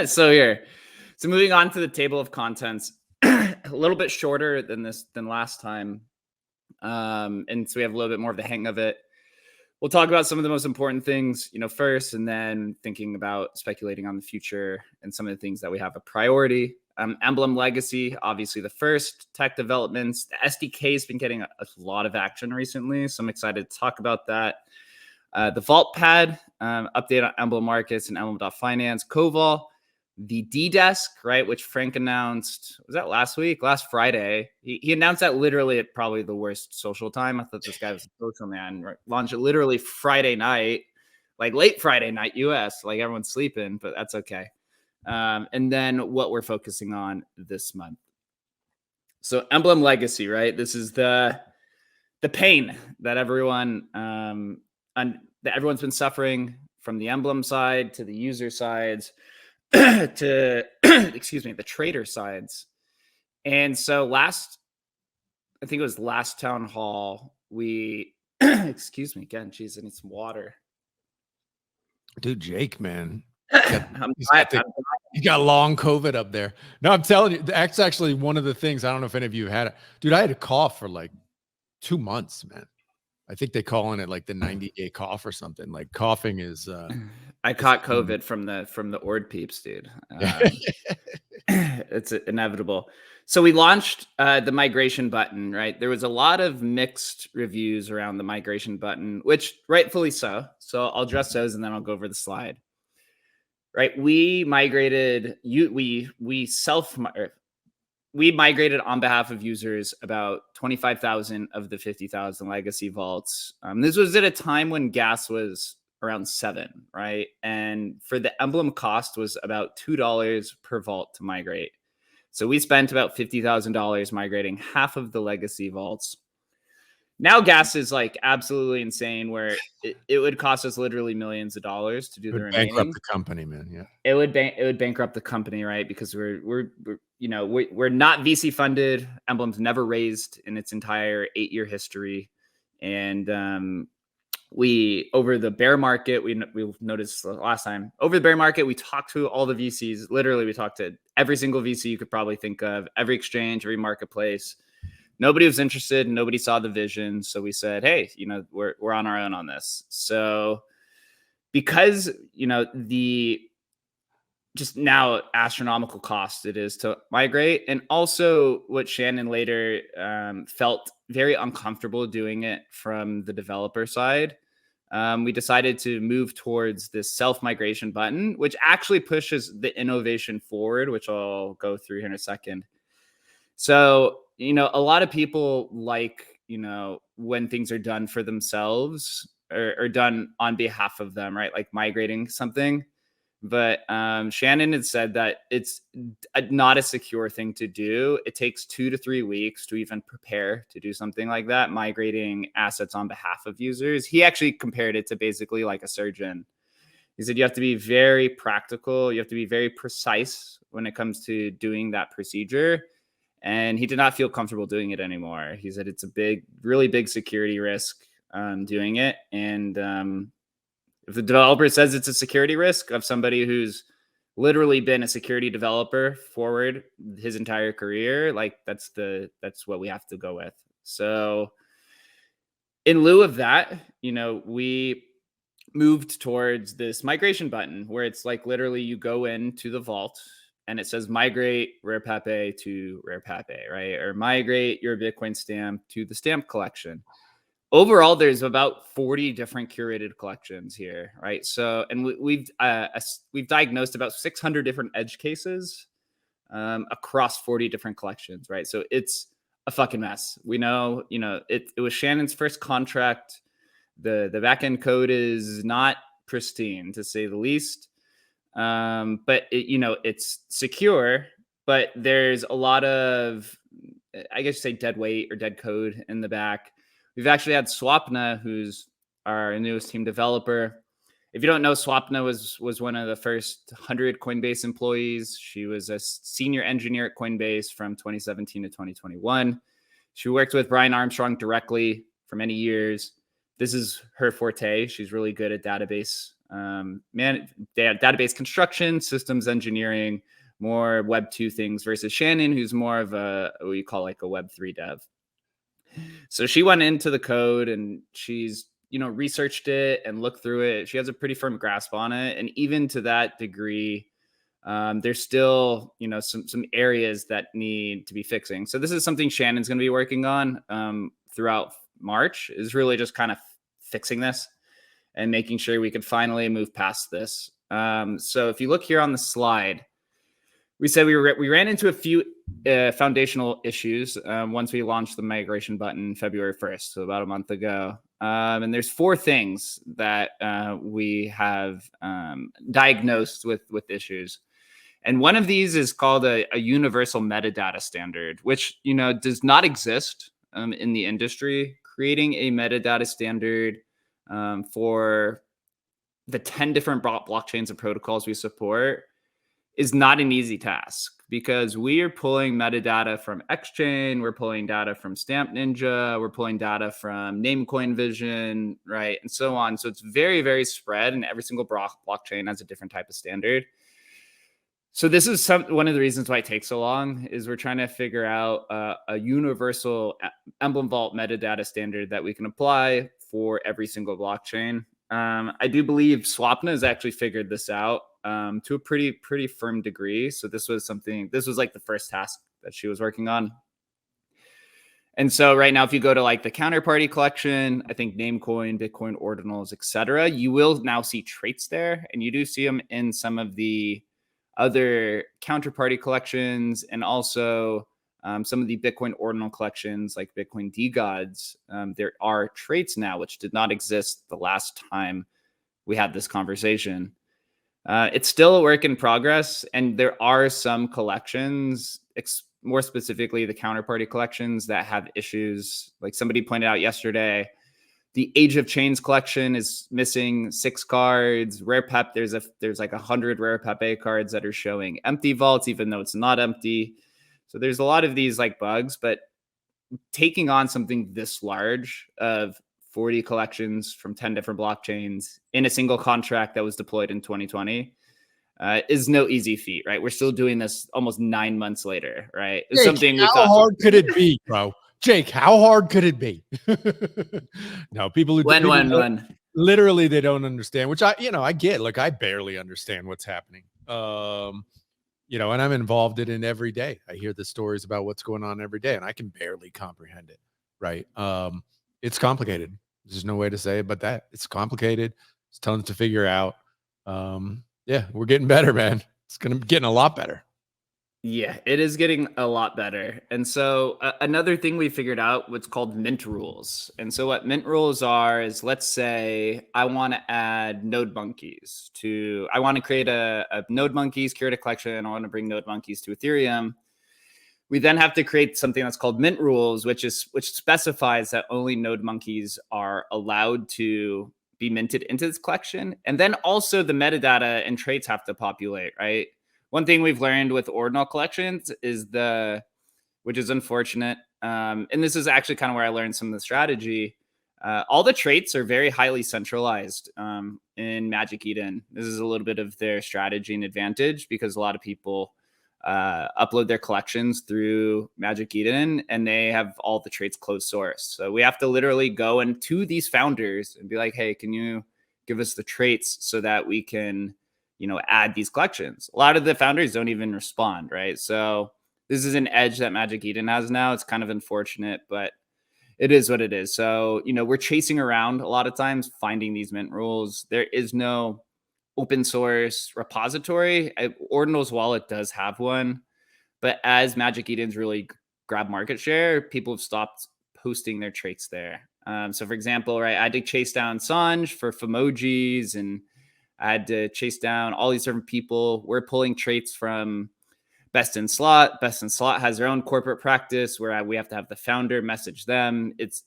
So here, so moving on to the table of contents, a little bit shorter than last time, and so we have a little bit more of the hang of it. We'll talk about some of the most important things, first, and then thinking about speculating on the future and some of the things that we have a priority. Emblem Legacy, obviously the first tech developments. The SDK has been getting a lot of action recently, so I'm excited to talk about that. The Vaultpad, update on Emblem Markets and Emblem Finance, Koval, the D-Desk, right, which Frank announced, was that last week? Last Friday. He announced that literally at probably the worst social time. I thought this guy was a social man. Right? Launched it literally Friday night, like late Friday night US, like everyone's sleeping, but that's okay. And then what we're focusing on this month. So Emblem Legacy, right? This is the pain that everyone's been suffering, from the Emblem side to the user sides to the trader sides. And so I think it was last town hall, we excuse me again, geez, I need some water. Dude, Jake, man. You got long COVID up there. No, I'm telling you, that's actually one of the things. I don't know if any of you had it. Dude, I had a cough for like 2 months, man. I think they call it like the 90-day cough or something. Like coughing is I caught COVID from the Ord peeps, dude. It's inevitable. So we launched the migration button, right? There was a lot of mixed reviews around the migration button, which rightfully so. So I'll address those and then I'll go over the slide. Right? We migrated we migrated on behalf of users about 25,000 of the 50,000 legacy vaults. This was at a time when gas was around $7, right? And for the Emblem cost was about $2 per vault to migrate. So we spent about $50,000 migrating half of the legacy vaults. Now gas is like absolutely insane, where it would cost us literally millions of dollars to do the remaining. Bankrupt the company, man. Yeah, it would bankrupt the company, right? Because we're not VC funded. Emblem's never raised in its entire 8-year history, and we, over the bear market, we noticed last time, over the bear market, we talked to all the VCs. Literally, we talked to every single VC you could probably think of, every exchange, every marketplace. Nobody was interested. Nobody saw the vision. So we said, hey, we're on our own on this. So because, the just now astronomical cost it is to migrate, and also what Shannon later felt very uncomfortable doing it from the developer side, we decided to move towards this self-migration button, which actually pushes the innovation forward, which I'll go through here in a second. So, a lot of people like, when things are done for themselves or done on behalf of them, right? Like migrating something. But Shannon had said that it's not a secure thing to do. It takes 2 to 3 weeks to even prepare to do something like that, migrating assets on behalf of users. He actually compared it to basically like a surgeon. He said you have to be very practical. You have to be very precise when it comes to doing that procedure. And he did not feel comfortable doing it anymore. He said it's a really big security risk doing it. And if the developer says it's a security risk of somebody who's literally been a security developer forward his entire career, like that's what we have to go with. So in lieu of that, we moved towards this migration button where it's like literally you go into the vault and it says migrate rare Pepe to rare Pepe, right? Or migrate your Bitcoin stamp to the stamp collection. Overall, there's about 40 different curated collections here, right? So, and we've diagnosed about 600 different edge cases across 40 different collections, right? So it's a fucking mess. We know, it was Shannon's first contract. The backend code is not pristine, to say the least. But it's secure, but there's a lot of, I guess you say dead weight or dead code in the back. We've actually had Swapna, who's our newest team developer. If you don't know, Swapna was one of the first 100 Coinbase employees. She was a senior engineer at Coinbase from 2017 to 2021. She worked with Brian Armstrong directly for many years. This is her forte. She's really good at database database construction, systems engineering, more Web 2 things, versus Shannon, who's more of what you call like a Web 3 dev. So she went into the code and she's, researched it and looked through it. She has a pretty firm grasp on it. And even to that degree, there's still, some areas that need to be fixing. So this is something Shannon's going to be working on throughout March, is really just kind of fixing this and making sure we can finally move past this. So if you look here on the slide, we said we ran into a few foundational issues once we launched the migration button February 1st, so about a month ago. And there's 4 things that we have diagnosed with issues. And one of these is called a universal metadata standard, which, does not exist in the industry. Creating a metadata standard for the 10 different blockchains and protocols we support is not an easy task, because we are pulling metadata from Xchain, we're pulling data from Stamp Ninja, we're pulling data from Namecoin Vision, right, and so on. So it's very, very spread, and every single blockchain has a different type of standard. So this is one of the reasons why it takes so long, is we're trying to figure out a universal Emblem Vault metadata standard that we can apply for every single blockchain. I do believe Swapna has actually figured this out to a pretty firm degree. So this was like the first task that she was working on. And so right now, if you go to like the counterparty collection, I think Namecoin, Bitcoin ordinals, etc., you will now see traits there, and you do see them in some of the other counterparty collections, and also some of the Bitcoin ordinal collections like Bitcoin DGods. There are traits now, which did not exist the last time we had this conversation. It's still a work in progress, and there are some collections, more specifically the counterparty collections, that have issues. Like somebody pointed out yesterday, the Age of Chains collection is missing 6 cards. Rare Pep, there's like 100 Rare Pepe cards that are showing empty vaults, even though it's not empty. So there's a lot of these like bugs, but taking on something this large of 40 collections from 10 different blockchains in a single contract that was deployed in 2020 is no easy feat, right? We're still doing this almost 9 months later, right? It's Jake, something we how thought. hard could it be, bro? Jake, how hard could it be? No, people who literally they don't understand, which I get. Like, I barely understand what's happening. And I'm involved in it every day. I hear the stories about what's going on every day, and I can barely comprehend it. Right? It's complicated. There's no way to say it but that. It's complicated. It's tons to figure out. Yeah, we're getting better, man. It's getting a lot better. Yeah, it is getting a lot better. And so another thing we figured out, what's called mint rules. And so what mint rules are is, let's say I want to add node monkeys I want to create a node monkeys, curate a collection. I want to bring node monkeys to Ethereum. We then have to create something that's called mint rules, which specifies that only node monkeys are allowed to be minted into this collection. And then also the metadata and traits have to populate, right? One thing we've learned with ordinal collections is which is unfortunate, and this is actually kind of where I learned some of the strategy. All the traits are very highly centralized in Magic Eden. This is a little bit of their strategy and advantage, because a lot of people upload their collections through Magic Eden, and they have all the traits closed source. So we have to literally go into these founders and be like, hey, can you give us the traits so that we can add these collections? A lot of the founders don't even respond, right? So this is an edge that Magic Eden has now. It's kind of unfortunate, but it is what it is. So, we're chasing around a lot of times finding these mint rules. There is no open source repository. Ordinal's wallet does have one, but as Magic Eden's really grabbed market share, people have stopped posting their traits there. So for example, right, I had to chase down Sanj for Femojis, and I had to chase down all these different people. We're pulling traits from Best in Slot. Best in Slot has their own corporate practice where we have to have the founder message them. It's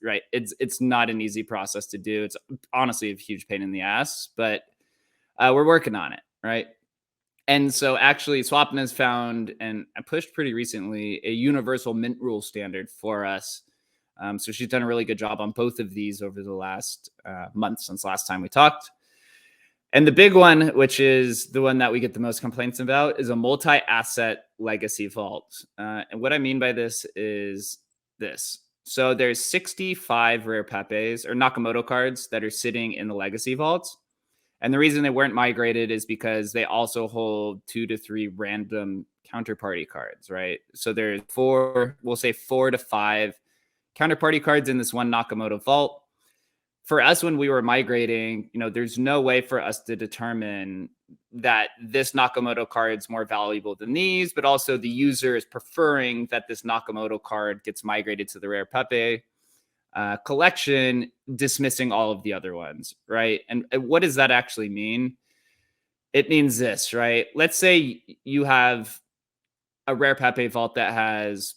not an easy process to do. It's honestly a huge pain in the ass, but we're working on it, right? And so actually Swapna has found, and I pushed pretty recently, a universal mint rule standard for us. So she's done a really good job on both of these over the last month since last time we talked. And the big one, which is the one that we get the most complaints about, is a multi-asset legacy vault. And what I mean by this is this. So there's 65 rare Pepes or Nakamoto cards that are sitting in the legacy vaults. And the reason they weren't migrated is because they also hold 2 to 3 random counterparty cards, right? So there's we'll say 4 to 5 counterparty cards in this one Nakamoto vault. For us, when we were migrating, there's no way for us to determine that this Nakamoto card is more valuable than these, but also the user is preferring that this Nakamoto card gets migrated to the rare Pepe collection, dismissing all of the other ones, right? And what does that actually mean? It means this, right? Let's say you have a rare Pepe vault that has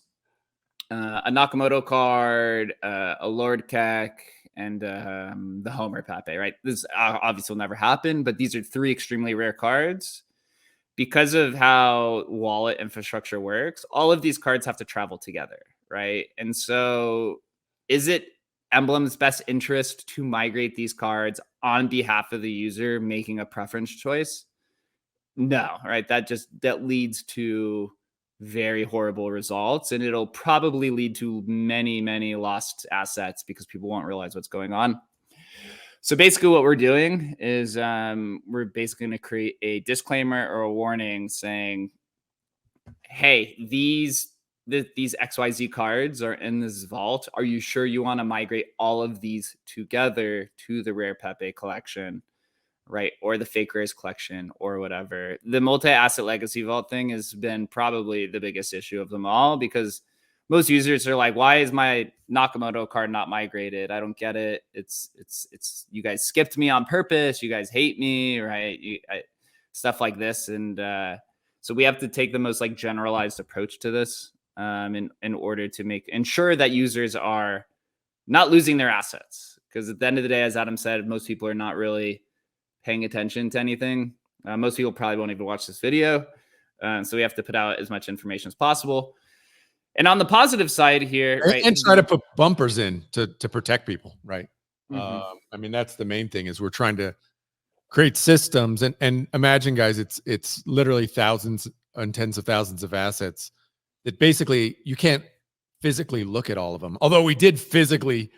a Nakamoto card, a Lord Keck, and the Homer Pepe, right? This obviously will never happen, but these are 3 extremely rare cards. Because of how wallet infrastructure works, all of these cards have to travel together, right? And so is it Emblem's best interest to migrate these cards on behalf of the user making a preference choice? No, right? That leads to very horrible results, and it'll probably lead to many, many lost assets because people won't realize what's going on. So basically what we're doing is we're basically going to create a disclaimer or a warning saying, hey, these XYZ cards are in this vault. Are you sure you want to migrate all of these together to the Rare Pepe collection? Right, or the fake rares collection or whatever. The multi-asset legacy vault thing has been probably the biggest issue of them all, because most users are like, why is my Nakamoto card not migrated? I don't get it. It's you guys skipped me on purpose. You guys hate me, right? Stuff like this. And so we have to take the most like generalized approach to this in order to ensure that users are not losing their assets. Because at the end of the day, as Adam said, most people are not really paying attention to anything. Most people probably won't even watch this video. So we have to put out as much information as possible. And on the positive side here, right? And try to put bumpers in to protect people, right? Mm-hmm. I mean, that's the main thing, is we're trying to create systems and imagine, guys, it's literally thousands and tens of thousands of assets that basically you can't physically look at all of them. Although we did physically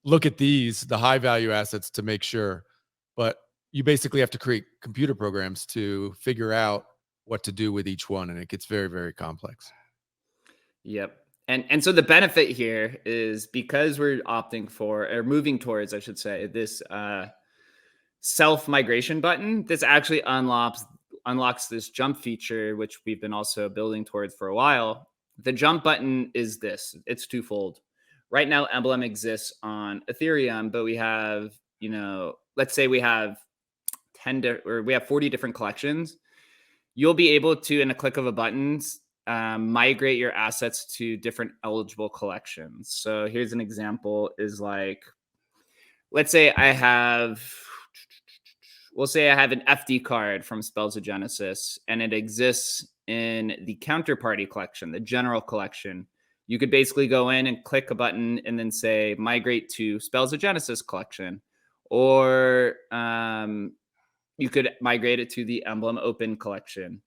look at the high value assets to make sure, but you basically have to create computer programs to figure out what to do with each one. And it gets very, very complex. Yep. And so the benefit here is because we're opting for, or moving towards, I should say, this self-migration button, this actually unlocks this jump feature, which we've been also building towards for a while. The jump button is this. It's twofold. Right now, Emblem exists on Ethereum, but we have, let's say we have 40 different collections. You'll be able to, in a click of a button, migrate your assets to different eligible collections. So here's an example: is like, let's say we'll say I have an FD card from Spells of Genesis, and it exists in the counterparty collection, the general collection. You could basically go in and click a button and then say migrate to Spells of Genesis collection, or you could migrate it to the Emblem Open collection.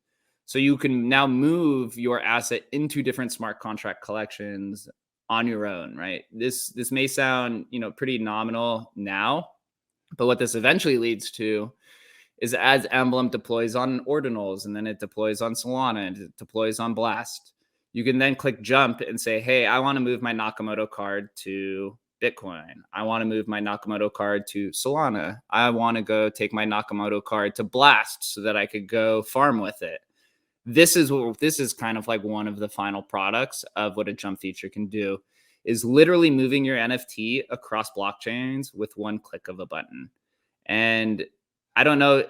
So you can now move your asset into different smart contract collections on your own, right? This may sound, pretty nominal now, but what this eventually leads to is, as Emblem deploys on Ordinals, and then it deploys on Solana, and it deploys on Blast, you can then click jump and say, hey, I want to move my Nakamoto card to Bitcoin. I want to move my Nakamoto card to Solana. I want to go take my Nakamoto card to Blast so that I could go farm with it. This is kind of like one of the final products of what a jump feature can do, is literally moving your NFT across blockchains with one click of a button. And I don't know,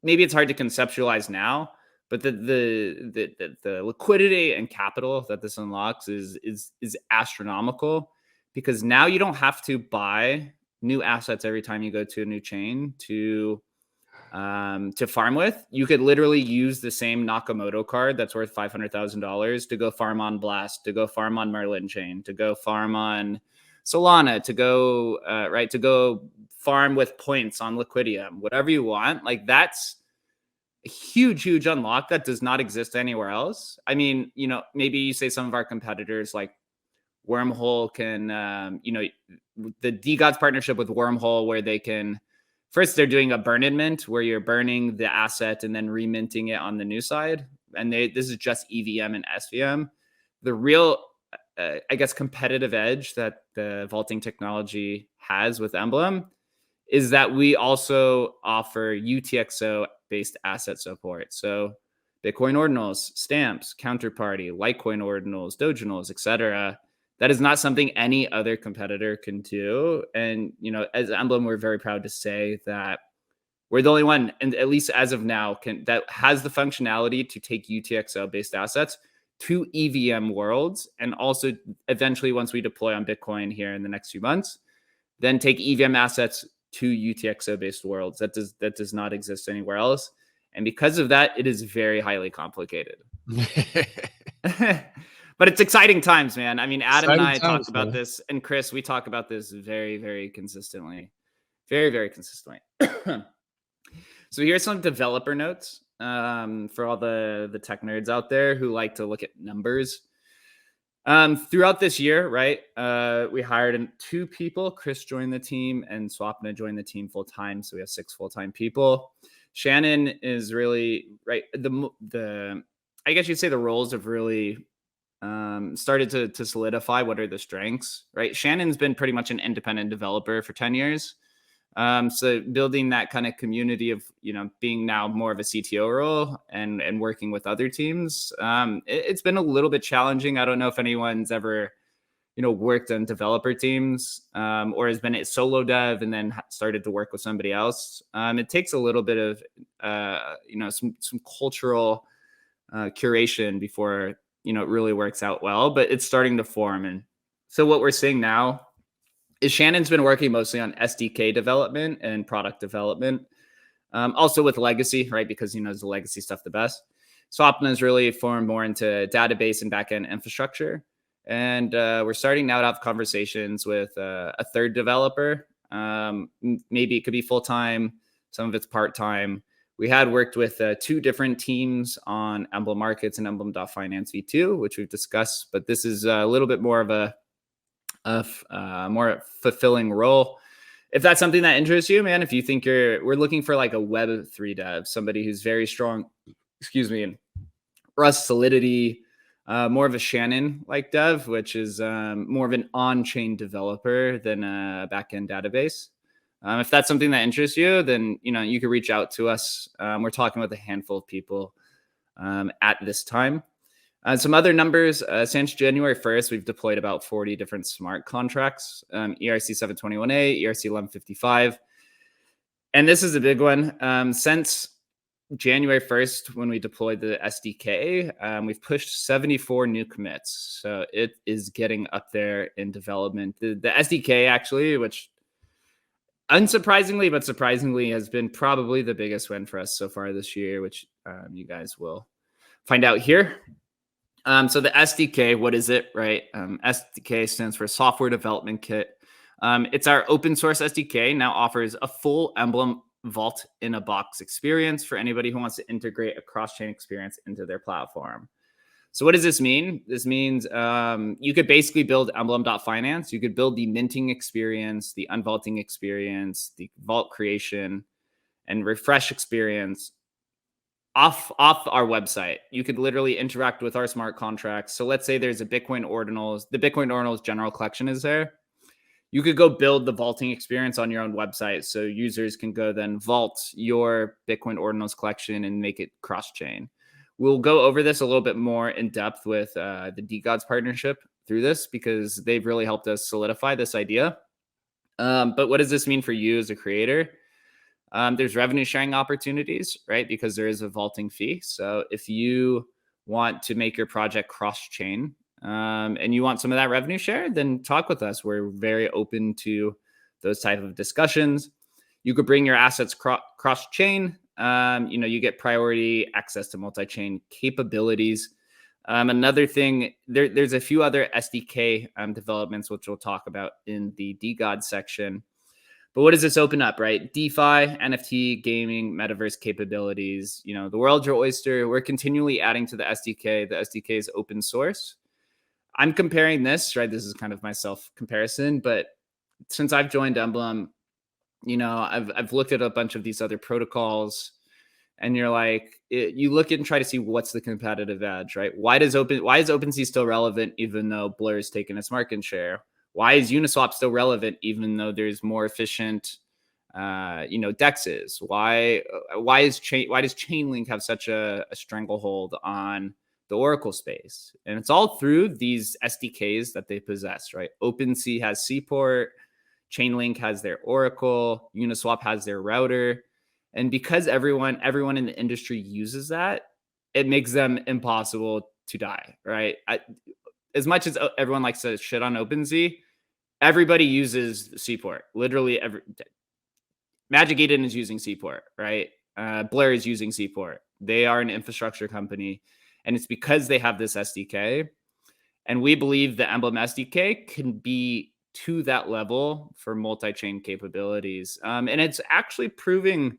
maybe it's hard to conceptualize now, but the liquidity and capital that this unlocks is astronomical, because now you don't have to buy new assets every time you go to a new chain to farm with. You could literally use the same Nakamoto card that's worth $500,000 to go farm on Blast, to go farm on Merlin chain, to go farm on Solana, to go to go farm with points on Liquidium, whatever you want. Like that's a huge unlock that does not exist anywhere else. I mean, maybe you say some of our competitors like Wormhole can, the DGOD's partnership with Wormhole, where they can, first they're doing a burn and mint where you're burning the asset and then reminting it on the new side. And this is just EVM and SVM. The real, I guess, competitive edge that the vaulting technology has with Emblem is that we also offer UTXO based asset support. So Bitcoin ordinals, stamps, counterparty, Litecoin ordinals, Doginals, etc. That is not something any other competitor can do. And, as Emblem, we're very proud to say that we're the only one, and at least as of now, that has the functionality to take UTXO based assets to EVM worlds. And also eventually, once we deploy on Bitcoin here in the next few months, then take EVM assets to UTXO based worlds. That does not exist anywhere else. And because of that, it is very highly complicated. But it's exciting times, man. I mean, Adam and I talk about this, and Chris, we talk about this very consistently. Very consistently. So here's some developer notes for all the tech nerds out there who like to look at numbers. Throughout this year, right, we hired 2 people. Chris joined the team and Swapna joined the team full time. So we have 6 full-time people. Shannon is really, right, I guess you'd say the roles have really started to solidify what are the strengths, right? Shannon's been pretty much an independent developer for 10 years. So building that kind of community of, being now more of a CTO role and working with other teams, it's been a little bit challenging. I don't know if anyone's ever, worked on developer teams or has been a solo dev and then started to work with somebody else. It takes a little bit of, some cultural curation before, it really works out well, but it's starting to form. And so what we're seeing now is Shannon's been working mostly on SDK development and product development, also with legacy, right? Because he knows the legacy stuff the best. Swapna is really formed more into database and backend infrastructure. And we're starting now to have conversations with a third developer. Maybe it could be full-time, some of it's part-time. We had worked with 2 different teams on Emblem Markets and Emblem Finance V2, which we've discussed, but this is a little bit more of a more fulfilling role. If that's something that interests you, man, if you think we're looking for like a Web3 dev, somebody who's very strong, in Rust, Solidity, more of a Shannon like dev, which is more of an on-chain developer than a backend database. If that's something that interests you, then, you can reach out to us. We're talking with a handful of people at this time. Some other numbers, since January 1st, we've deployed about 40 different smart contracts, ERC 721A, ERC 1155. And this is a big one. Since January 1st, when we deployed the SDK, we've pushed 74 new commits. So it is getting up there in development. The SDK actually, which unsurprisingly, but surprisingly, has been probably the biggest win for us so far this year, which you guys will find out here. So the SDK, what is it, right? SDK stands for Software Development Kit. It's our open source SDK, now offers a full Emblem Vault in a box experience for anybody who wants to integrate a cross-chain experience into their platform. So what does this mean? This means you could basically build Emblem.finance. You could build the minting experience, the unvaulting experience, the vault creation, and refresh experience off our website. You could literally interact with our smart contracts. So let's say there's a Bitcoin ordinals. The Bitcoin ordinals general collection is there. You could go build the vaulting experience on your own website. So users can go then vault your Bitcoin ordinals collection and make it cross-chain. We'll go over this a little bit more in depth with the DGOD's partnership through this, because they've really helped us solidify this idea. But what does this mean for you as a creator? There's revenue sharing opportunities, right? Because there is a vaulting fee. So if you want to make your project cross-chain and you want some of that revenue share, then talk with us. We're very open to those type of discussions. You could bring your assets cross-chain. You get priority access to multi-chain capabilities. Another thing, there's a few other SDK developments, which we'll talk about in the DeGod section. But what does this open up, right? DeFi, NFT, gaming, metaverse capabilities. The world's your oyster. We're continually adding to the SDK. The SDK is open source. I'm comparing this, right? This is kind of my self comparison, but since I've joined Emblem, I've looked at a bunch of these other protocols, and you're like, you look at and try to see what's the competitive edge, right? Why is OpenSea still relevant even though Blur has taken its market share? Why is Uniswap still relevant even though there's more efficient, dexes? Why does Chainlink have such a stranglehold on the Oracle space? And it's all through these SDKs that they possess, right? OpenSea has Seaport, Chainlink has their Oracle, Uniswap has their router. And because everyone in the industry uses that, it makes them impossible to die, right? As much as everyone likes to shit on OpenSea, everybody uses Seaport. Literally Magic Eden is using Seaport, right? Blur is using Seaport. They are an infrastructure company, and it's because they have this SDK. And we believe the Emblem SDK can be to that level for multi-chain capabilities. And it's actually proving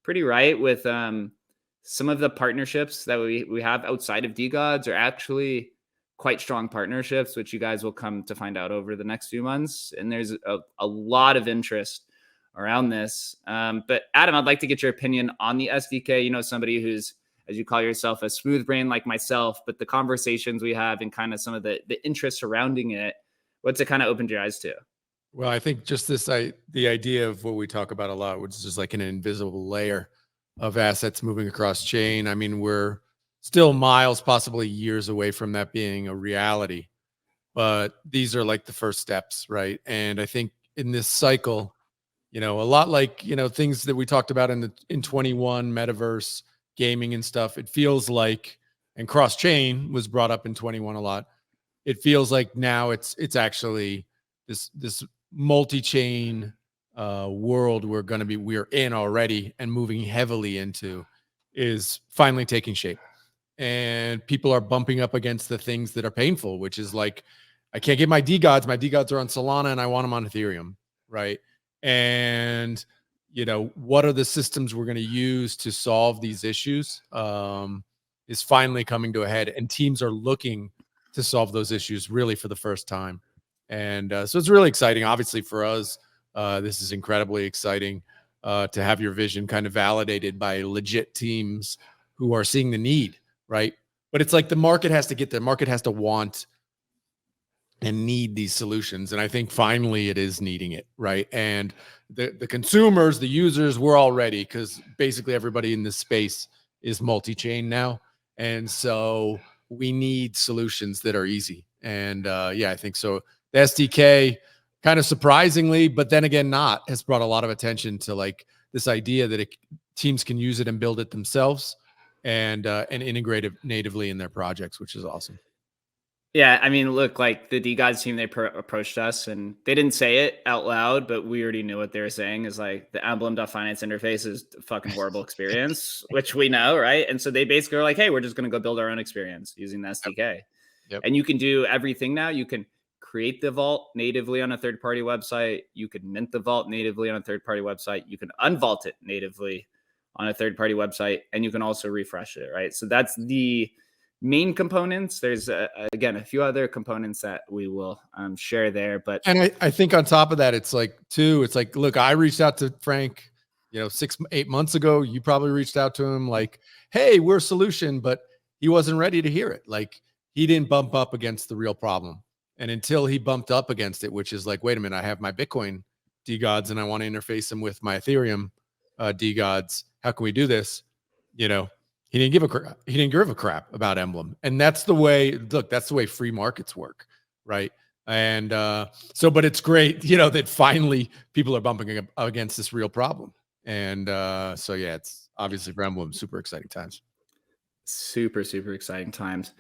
pretty right with some of the partnerships that we have outside of DeGods are actually quite strong partnerships, which you guys will come to find out over the next few months. And there's a lot of interest around this. But Adam, I'd like to get your opinion on the SDK. Somebody who's, as you call yourself, a smooth brain like myself, but the conversations we have and kind of some of the interest surrounding it, what's it kind of opened your eyes to? Well, I think just the idea of what we talk about a lot, which is just like an invisible layer of assets moving across chain. I mean, we're still miles, possibly years away from that being a reality, but these are like the first steps, right? And I think in this cycle, a lot like, things that we talked about in 21, metaverse, gaming and stuff, it feels like, and cross chain was brought up in 21 a lot. It feels like now it's actually this multi-chain world we're in already and moving heavily into is finally taking shape. And people are bumping up against the things that are painful, which is like, I can't get my DeGods. My DeGods are on Solana and I want them on Ethereum, right? And, what are the systems we're going to use to solve these issues is finally coming to a head. And teams are looking to solve those issues really for the first time. And so it's really exciting. Obviously for us, this is incredibly exciting to have your vision kind of validated by legit teams who are seeing the need, right? But it's like the market has to get there. The market has to want and need these solutions. And I think finally it is needing it, right? And the consumers, the users, we're all ready because basically everybody in this space is multi-chain now. And so we need solutions that are easy. And I think so. The SDK, kind of surprisingly, but then again, has brought a lot of attention to like this idea that teams can use it and build it themselves and integrate it natively in their projects, which is awesome. Yeah, I mean, look, like the DeGods team, they approached us and they didn't say it out loud, but we already knew what they were saying is like the Emblem Finance interface is a fucking horrible experience, which we know, right? And so they basically are like, hey, we're just going to go build our own experience using the SDK. Yep. And you can do everything now. You can create the vault natively on a third-party website. You can mint the vault natively on a third-party website. You can unvault it natively on a third-party website, and you can also refresh it, right? So that's the main components. There's again a few other components that we will share there, but I think on top of that, it's like look, I reached out to Frank 6-8 months ago. You probably reached out to him like, hey, we're a solution, but he wasn't ready to hear it. Like he didn't bump up against the real problem. And until he bumped up against it, which is like, wait a minute, I have my Bitcoin DeGods and I want to interface them with my Ethereum DeGods. How can we do this? He didn't give a crap about Emblem. And that's the way free markets work, right? And but it's great, that finally people are bumping up against this real problem. And it's obviously for Emblem, super exciting times. Super, super exciting times.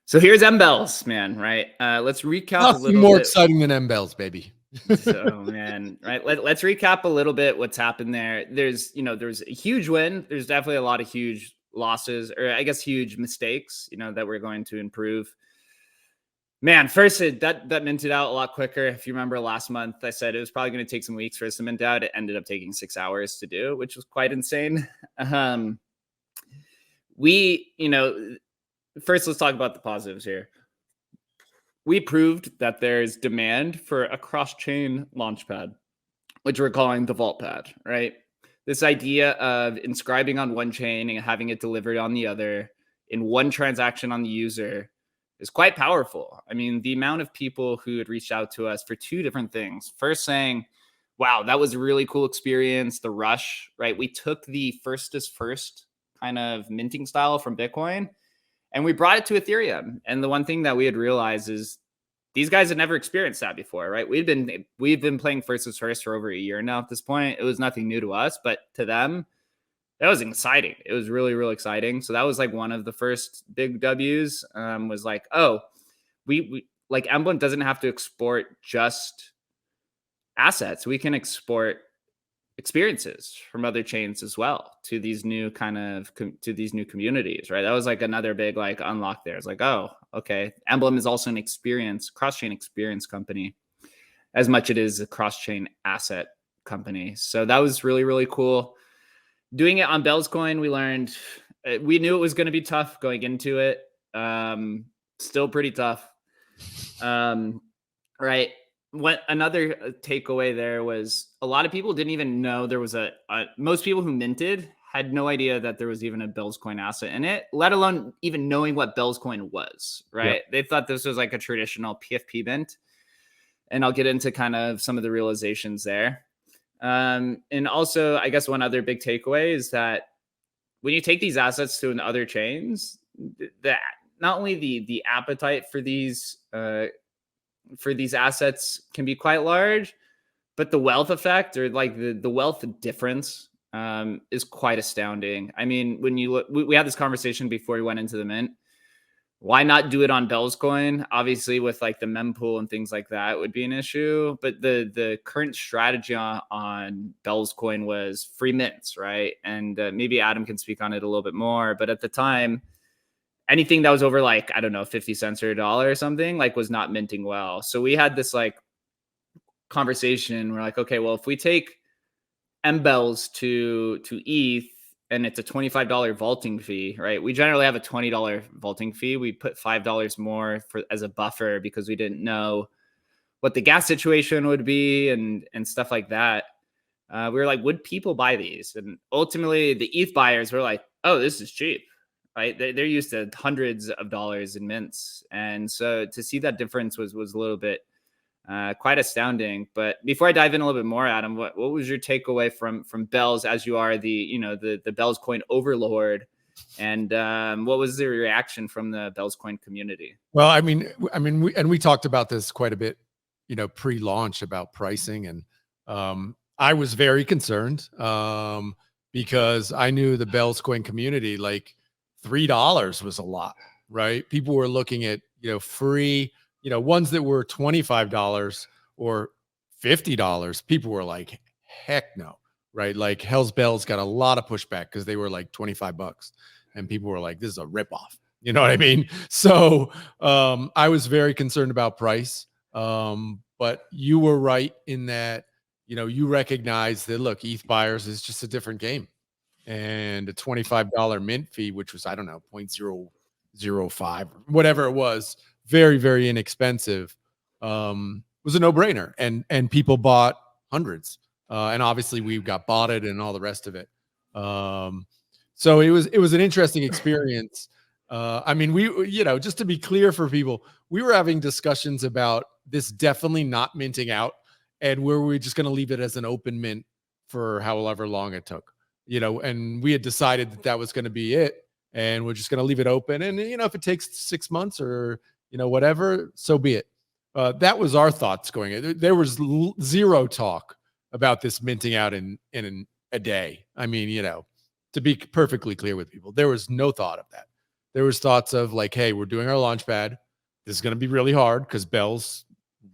So here's Embells, man, right? Let's recap Nothing a little more bit. exciting than Embells, baby. So man, right? Let's recap a little bit what's happened there. There's a huge win. There's definitely a lot of huge losses, or I guess huge mistakes, that we're going to improve. Man, first that minted out a lot quicker. If you remember last month, I said it was probably going to take some weeks for us to mint out. It ended up taking 6 hours to do, which was quite insane. We, first let's talk about the positives here. We proved that there's demand for a cross-chain launchpad, which we're calling the Vaultpad, right? This idea of inscribing on one chain and having it delivered on the other in one transaction on the user is quite powerful. I mean, the amount of people who had reached out to us for 2 different things. First saying, wow, that was a really cool experience, the rush, right? We took the first is first kind of minting style from Bitcoin and we brought it to Ethereum. And the one thing that we had realized is these guys had never experienced that before, right? We've been playing first is first for over a year now at this point. It was nothing new to us, but to them, that was exciting. It was really, really exciting. So that was like one of the first big W's, was like, oh, we like Emblem doesn't have to export just assets. We can export experiences from other chains as well to these new communities, right? That was like another big like unlock there. It's like, oh, okay. Emblem is also an cross-chain experience company as much it is a cross-chain asset company. So that was really, really cool. Doing it on Bell's Coin, we knew it was going to be tough going into it. Still pretty tough. Right. What another takeaway there was a lot of people didn't even know there was most people who minted had no idea that there was even a Bell's Coin asset in it, let alone even knowing what Bell's Coin was, right? Yep. They thought this was like a traditional PFP mint. And I'll get into kind of some of the realizations there. And also, I guess one other big takeaway is that when you take these assets to other chains, that not only the appetite for these assets can be quite large, but the wealth effect or like the wealth difference is quite astounding. I mean, when you look, we had this conversation before we went into the mint. Why not do it on Bell's Coin? Obviously, with like the mempool and things like that would be an issue. But the current strategy on Bell's Coin was free mints, right? And maybe Adam can speak on it a little bit more. But at the time, anything that was over like, I don't know, 50 cents or $1 or something, like was not minting well. So we had this like conversation. We're like, okay, well, if we take MBells to ETH, and it's a $25 vaulting fee, right? We generally have a $20 vaulting fee. We put $5 more as a buffer because we didn't know what the gas situation would be and stuff like that. We were like, would people buy these? And ultimately, the ETH buyers were like, oh, this is cheap, right? They're used to hundreds of dollars in mints. And so to see that difference was a little bit quite astounding. But before I dive in a little bit more, Adam, what was your takeaway from Bells as you are the Bells Coin overlord, and what was the reaction from the Bells Coin community? Well, I mean, we talked about this quite a bit, pre-launch about pricing, and I was very concerned because I knew the Bells Coin community, like $3 was a lot, right? People were looking at free. Ones that were $25 or $50, people were like, heck no, right? Like Hell's Bells got a lot of pushback because they were like $25 and people were like, this is a ripoff. You know what I mean? So I was very concerned about price. But you were right in that, you recognize that, look, ETH buyers is just a different game. And a $25 mint fee, which was, I don't know, 0.005, whatever it was, very, very inexpensive, was a no-brainer, and people bought hundreds, and obviously we got botted and all the rest of it. So it was an interesting experience. I mean, we, just to be clear for people, we were having discussions about this definitely not minting out, and were we just going to leave it as an open mint for however long it took, and we had decided that was going to be it, and we're just going to leave it open, and if it takes 6 months or whatever, so be it. That was our thoughts going in. There was zero talk about this minting out in a day. I mean, to be perfectly clear with people, there was no thought of that. There was thoughts of like, hey, we're doing our launch pad. This is going to be really hard because Bell's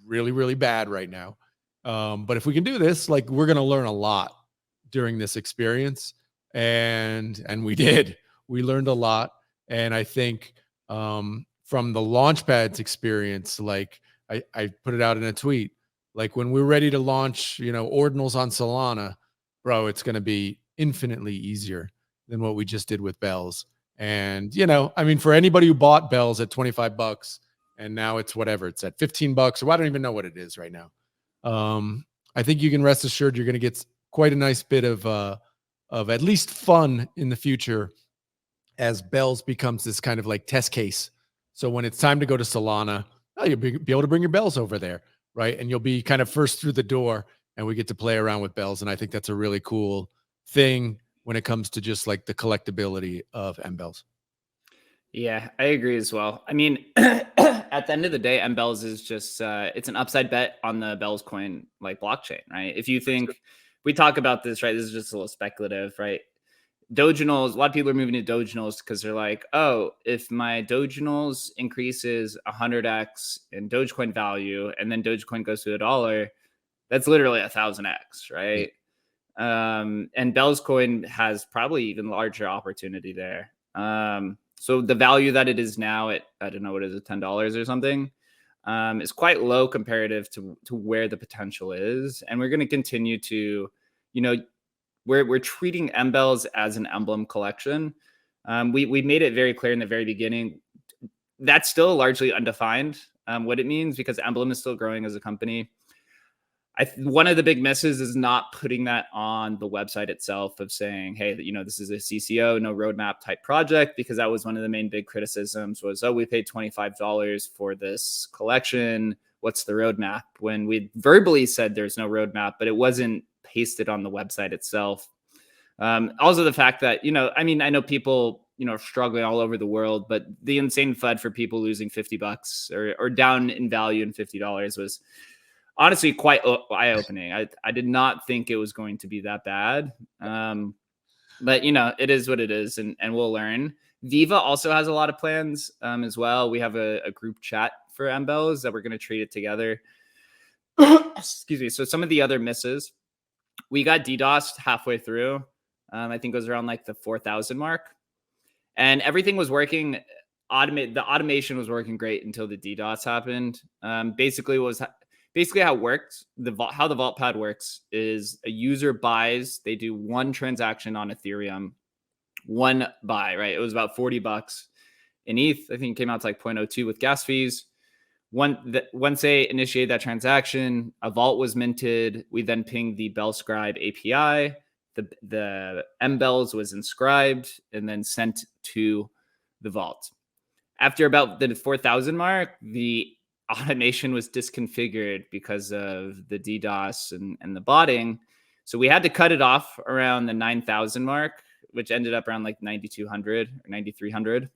really, really bad right now. But if we can do this, like, we're going to learn a lot during this experience. And we did. We learned a lot. And I think from the Launchpad's experience, like I put it out in a tweet, like when we're ready to launch, ordinals on Solana, bro, it's going to be infinitely easier than what we just did with Bells. And, I mean, for anybody who bought Bells at $25 and now it's whatever, it's at $15, or I don't even know what it is right now. I think you can rest assured you're going to get quite a nice bit of at least fun in the future as Bells becomes this kind of like test case. So when it's time to go to Solana, you'll be able to bring your Bells over there, right? And you'll be kind of first through the door, and we get to play around with Bells. And I think that's a really cool thing when it comes to just like the collectability of MBells. Yeah, I agree as well. I mean, at the end of the day, MBells is just it's an upside bet on the Bells coin like blockchain, right? If you think we talk about this, right, this is just a little speculative, right? Doginals, a lot of people are moving to Doginals because they're like, oh, if my Doginals increases 100x in Dogecoin value and then Dogecoin goes to $1, that's literally 1,000x, right? And Bell's coin has probably even larger opportunity there. So the value that it is now at, I don't know, what is it, $10 or something, is quite low comparative to where the potential is. And we're going to continue to, we're treating MBells as an emblem collection. We made it very clear in the very beginning. That's still largely undefined what it means, because Emblem is still growing as a company. One of the big misses is not putting that on the website itself, of saying, hey, this is a CCO, no roadmap type project, because that was one of the main big criticisms was, oh, we paid $25 for this collection. What's the roadmap? When we verbally said there's no roadmap, but it wasn't pasted on the website itself. Also the fact that, I know people, are struggling all over the world, but the insane FUD for people losing $50 or down in value in $50 was honestly quite eye-opening. I did not think it was going to be that bad. But it is what it is, and we'll learn. Viva also has a lot of plans as well. We have a group chat for MBells that we're going to treat it together. Excuse me. So some of the other misses, we got DDoSed halfway through. I think it was around like the 4,000 mark, and everything was working. The automation was working great until the DDoS happened. Basically how it works, how the Vaultpad works is a user buys, they do one transaction on Ethereum, one buy, right? It was about $40 in ETH. I think it came out to like 0.02 with gas fees. Once they initiate that transaction, a vault was minted. We then pinged the Bellscribe API. The MBells was inscribed and then sent to the vault. After about the 4,000 mark, the automation was disconfigured because of the DDoS and the botting. So we had to cut it off around the 9,000 mark, which ended up around like 9,200 or 9,300.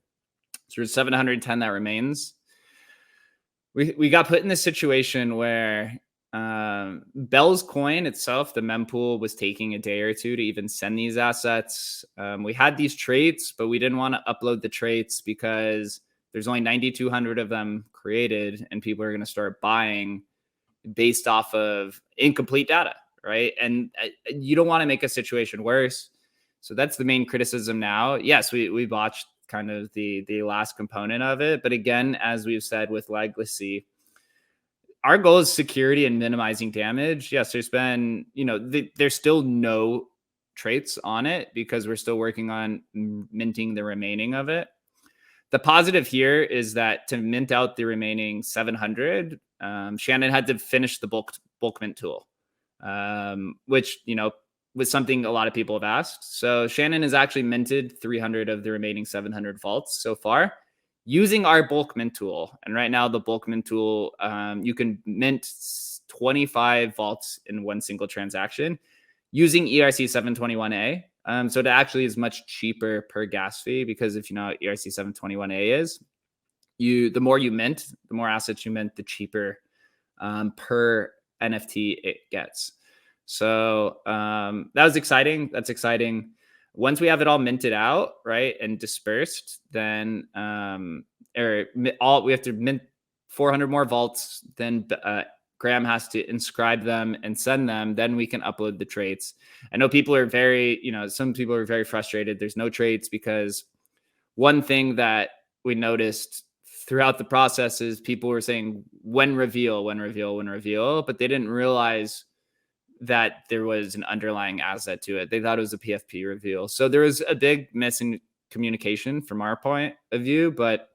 So there's 710 that remains. We got put in this situation where Bell's coin itself, the mempool, was taking a day or two to even send these assets. We had these traits, but we didn't want to upload the traits because there's only 9,200 of them created, and people are going to start buying based off of incomplete data, right? And you don't want to make a situation worse. So that's the main criticism now. Yes, we botched kind of the last component of it. But again, as we've said with Legacy, our goal is security and minimizing damage. Yes, there's been, there's still no traits on it because we're still working on minting the remaining of it. The positive here is that to mint out the remaining 700, Shannon had to finish the bulk mint tool, which, was something a lot of people have asked. So Shannon has actually minted 300 of the remaining 700 vaults so far using our bulk mint tool. And right now the bulk mint tool, you can mint 25 vaults in one single transaction using ERC 721A. So it actually is much cheaper per gas fee, because if you know what ERC 721A is, the more you mint, the more assets you mint, the cheaper per NFT it gets. So that was exciting. That's exciting. Once we have it all minted out, right, and dispersed, then we have to mint 400 more vaults. Then Graham has to inscribe them and send them. Then we can upload the traits. I know people are some people are very frustrated. There's no traits because one thing that we noticed throughout the process is people were saying, when reveal, when reveal, when reveal, but they didn't realize that there was an underlying asset to it. They thought it was a PFP reveal. So there was a big missing communication from our point of view, but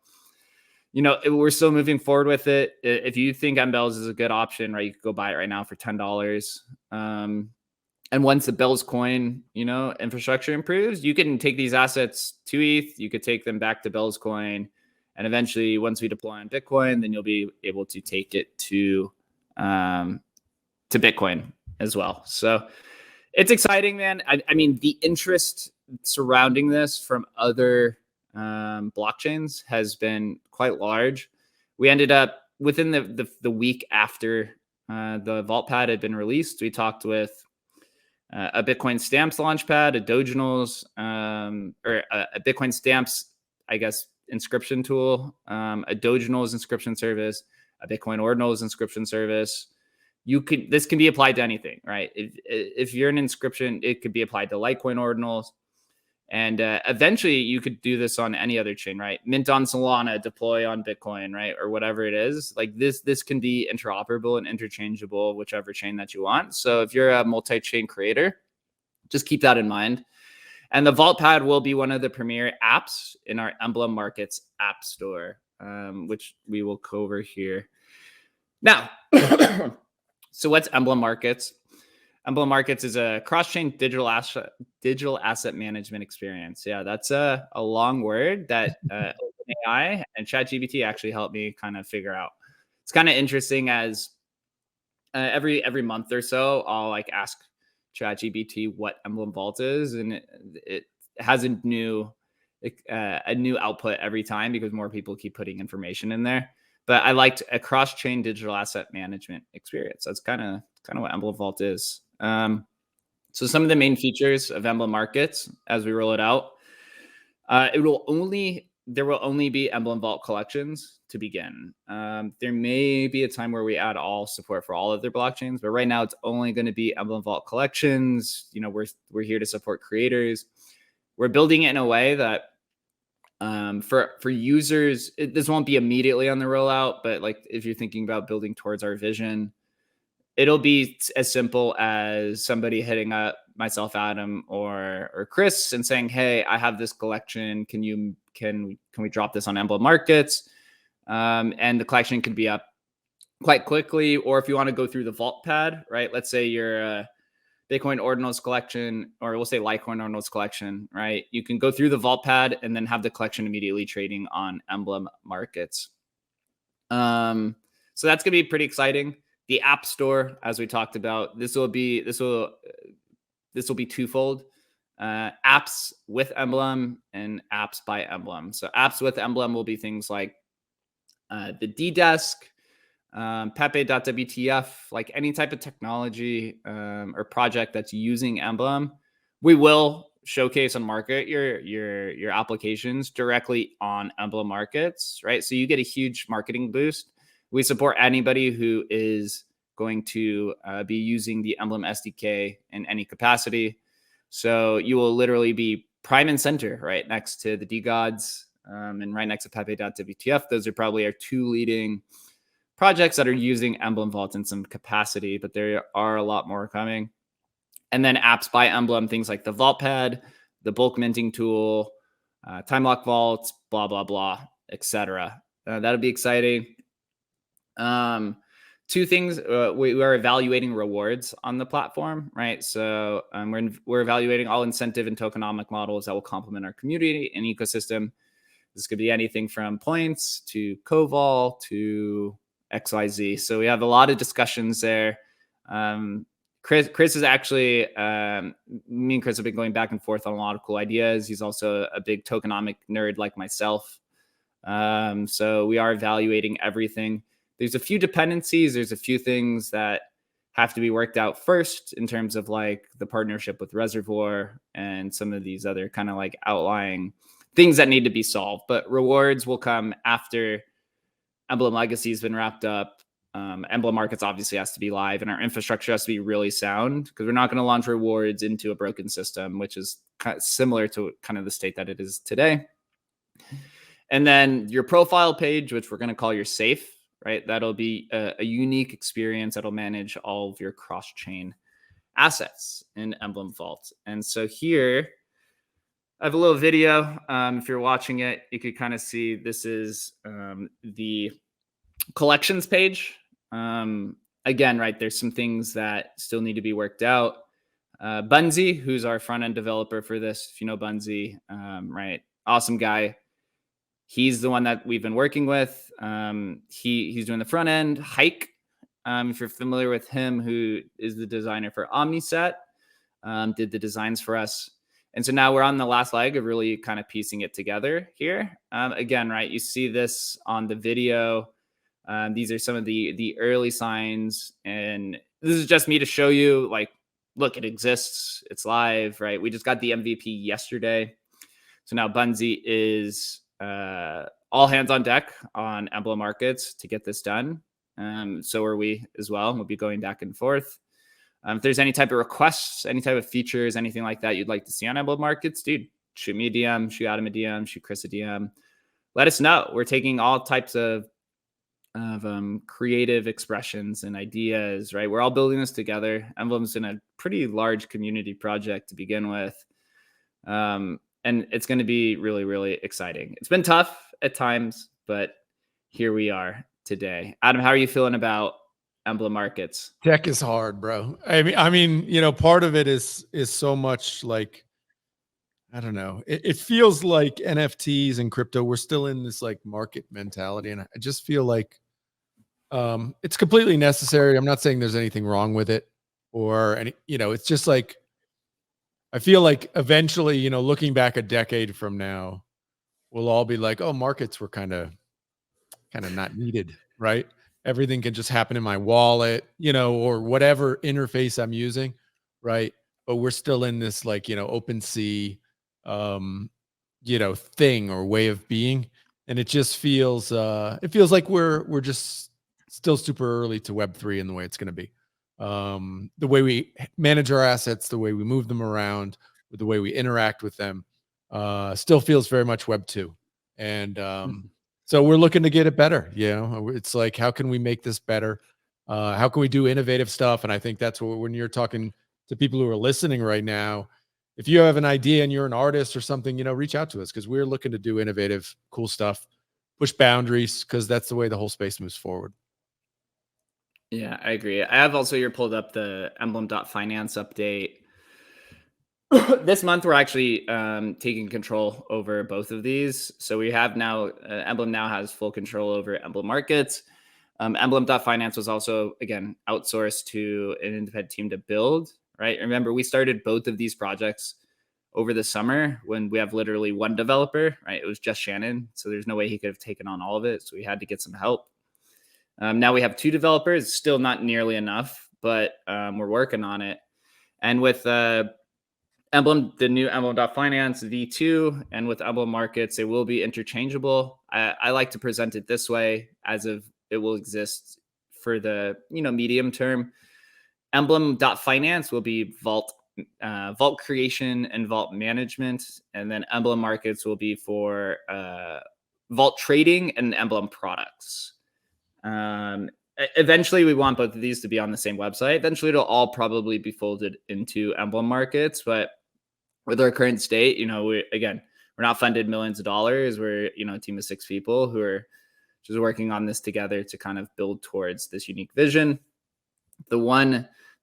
we're still moving forward with it. If you think MBells is a good option, right, you could go buy it right now for $10. And once the Bells coin, infrastructure improves, you can take these assets to ETH. You could take them back to Bells coin. And eventually, once we deploy on Bitcoin, then you'll be able to take it to Bitcoin as well. So it's exciting, man. I mean, the interest surrounding this from other blockchains has been quite large. We ended up within the week after the Vaultpad had been released, we talked with a Bitcoin Stamps launchpad, a Doginals, or a Bitcoin Stamps, I guess, inscription tool, a Doginals inscription service, a Bitcoin Ordinals inscription service. This can be applied to anything, right? If you're an inscription, it could be applied to Litecoin Ordinals. And eventually you could do this on any other chain, right? Mint on Solana, deploy on Bitcoin, right? Or whatever it is. Like this can be interoperable and interchangeable, whichever chain that you want. So if you're a multi-chain creator, just keep that in mind. And the Vaultpad will be one of the premier apps in our Emblem Markets app store, which we will cover here. Now, so what's Emblem Markets? Emblem Markets is a cross-chain digital asset management experience. Yeah, that's a long word that OpenAI and ChatGPT actually helped me kind of figure out. It's kind of interesting as every month or so, I'll like ask ChatGPT what Emblem Vault is, and it has a new output every time because more people keep putting information in there. But I liked a cross-chain digital asset management experience. That's kind of what Emblem Vault is. So some of the main features of Emblem Markets as we roll it out, there will only be Emblem Vault collections to begin. There may be a time where we add all support for all of their blockchains, but right now it's only going to be Emblem Vault collections. We're here to support creators. We're building it in a way that for users, this won't be immediately on the rollout, but like if you're thinking about building towards our vision, it'll be as simple as somebody hitting up myself, Adam, or Chris, and saying, "Hey, I have this collection. Can we drop this on Emblem Markets?" And the collection can be up quite quickly. Or if you want to go through the Vaultpad, right? Let's say you're a Bitcoin Ordinals collection, or we'll say Litecoin Ordinals collection, right? You can go through the Vaultpad and then have the collection immediately trading on Emblem Markets. So that's gonna be pretty exciting. The App Store, as we talked about, this will be twofold: apps with Emblem and apps by Emblem. So apps with Emblem will be things like the D-Desk, Pepe.wtf, like any type of technology or project that's using Emblem. We will showcase and market your applications directly on Emblem Markets, right? So you get a huge marketing boost. We support anybody who is going to be using the Emblem SDK in any capacity. So you will literally be prime and center right next to the DGods and right next to Pepe.wtf. Those are probably our two leading projects that are using Emblem Vault in some capacity, but there are a lot more coming. And then apps by Emblem, things like the Vaultpad, the bulk minting tool, time lock vaults, blah, blah, blah, etc. That'll be exciting. Two things, we are evaluating rewards on the platform, right? So we're evaluating all incentive and tokenomic models that will complement our community and ecosystem. This could be anything from points to Coval to XYZ. So we have a lot of discussions there. Chris is actually, me and Chris have been going back and forth on a lot of cool ideas. He's also a big tokenomic nerd like myself. So we are evaluating everything. There's a few dependencies. There's a few things that have to be worked out first in terms of like the partnership with Reservoir and some of these other kind of like outlying things that need to be solved. But rewards will come after Emblem Legacy has been wrapped up. Emblem Markets obviously has to be live, and our infrastructure has to be really sound because we're not going to launch rewards into a broken system, which is kind of similar to kind of the state that it is today. And then your profile page, which we're going to call your safe, right? That'll be a unique experience that'll manage all of your cross-chain assets in Emblem Vault. And so here, I have a little video. If you're watching it, you could kind of see this is the collections page. Again, right, there's some things that still need to be worked out. Bunzi, who's our front end developer for this, if you know Bunzi, right, awesome guy. He's the one that we've been working with. He's doing the front end. Hike, if you're familiar with him, who is the designer for Omniset, did the designs for us. And so now we're on the last leg of really kind of piecing it together here. Again, right, you see this on the video. These are some of the early signs. And this is just me to show you, like, look, it exists. It's live, right? We just got the MVP yesterday. So now Bunzi is all hands on deck on Emblem Markets to get this done. So are we as well. We'll be going back and forth. If there's any type of requests, any type of features, anything like that you'd like to see on Emblem Markets, dude, shoot me a DM, shoot Adam a DM, shoot Chris a DM. Let us know. We're taking all types of creative expressions and ideas, right? We're all building this together. Emblem's in a pretty large community project to begin with. And it's going to be really, really exciting. It's been tough at times, but here we are today. Adam, how are you feeling about Emblem Markets? Tech is hard, bro. I mean, you know, part of it is so much like, I don't know. It feels like NFTs and crypto, we're still in this like market mentality. And I just feel like it's completely necessary. I'm not saying there's anything wrong with it or any, you know, it's just like, I feel like eventually, you know, looking back a decade from now, we'll all be like, oh, markets were kind of not needed, right? Everything can just happen in my wallet, you know, or whatever interface I'm using, right? But we're still in this like, you know, open sea, you know, thing or way of being. And it just feels, it feels like we're just still super early to Web3 in the way it's going to be. The way we manage our assets, the way we move them around, the way we interact with them, still feels very much Web 2. And so we're looking to get it better. You know, it's like, how can we make this better? How can we do innovative stuff? And I think that's what, when you're talking to people who are listening right now, if you have an idea and you're an artist or something, you know, reach out to us because we're looking to do innovative, cool stuff, push boundaries, because that's the way the whole space moves forward. Yeah, I agree. I have also here pulled up the Emblem.finance update. This month, we're actually taking control over both of these. So we have now, Emblem now has full control over Emblem Markets. Emblem.finance was also, again, outsourced to an independent team to build, right? Remember, we started both of these projects over the summer when we have literally one developer, right? It was just Shannon. So there's no way he could have taken on all of it. So we had to get some help. Now we have two developers, still not nearly enough, but we're working on it. And with Emblem, the new Emblem.finance V2, and with Emblem Markets, it will be interchangeable. I like to present it this way, as if it will exist for the medium term. Emblem.finance will be Vault creation and Vault management, and then Emblem Markets will be for Vault trading and Emblem products. Eventually, we want both of these to be on the same website. Eventually, it'll all probably be folded into Emblem Markets, but with our current state, we're not funded millions of dollars. We're, a team of 6 people who are just working on this together to kind of build towards this unique vision. The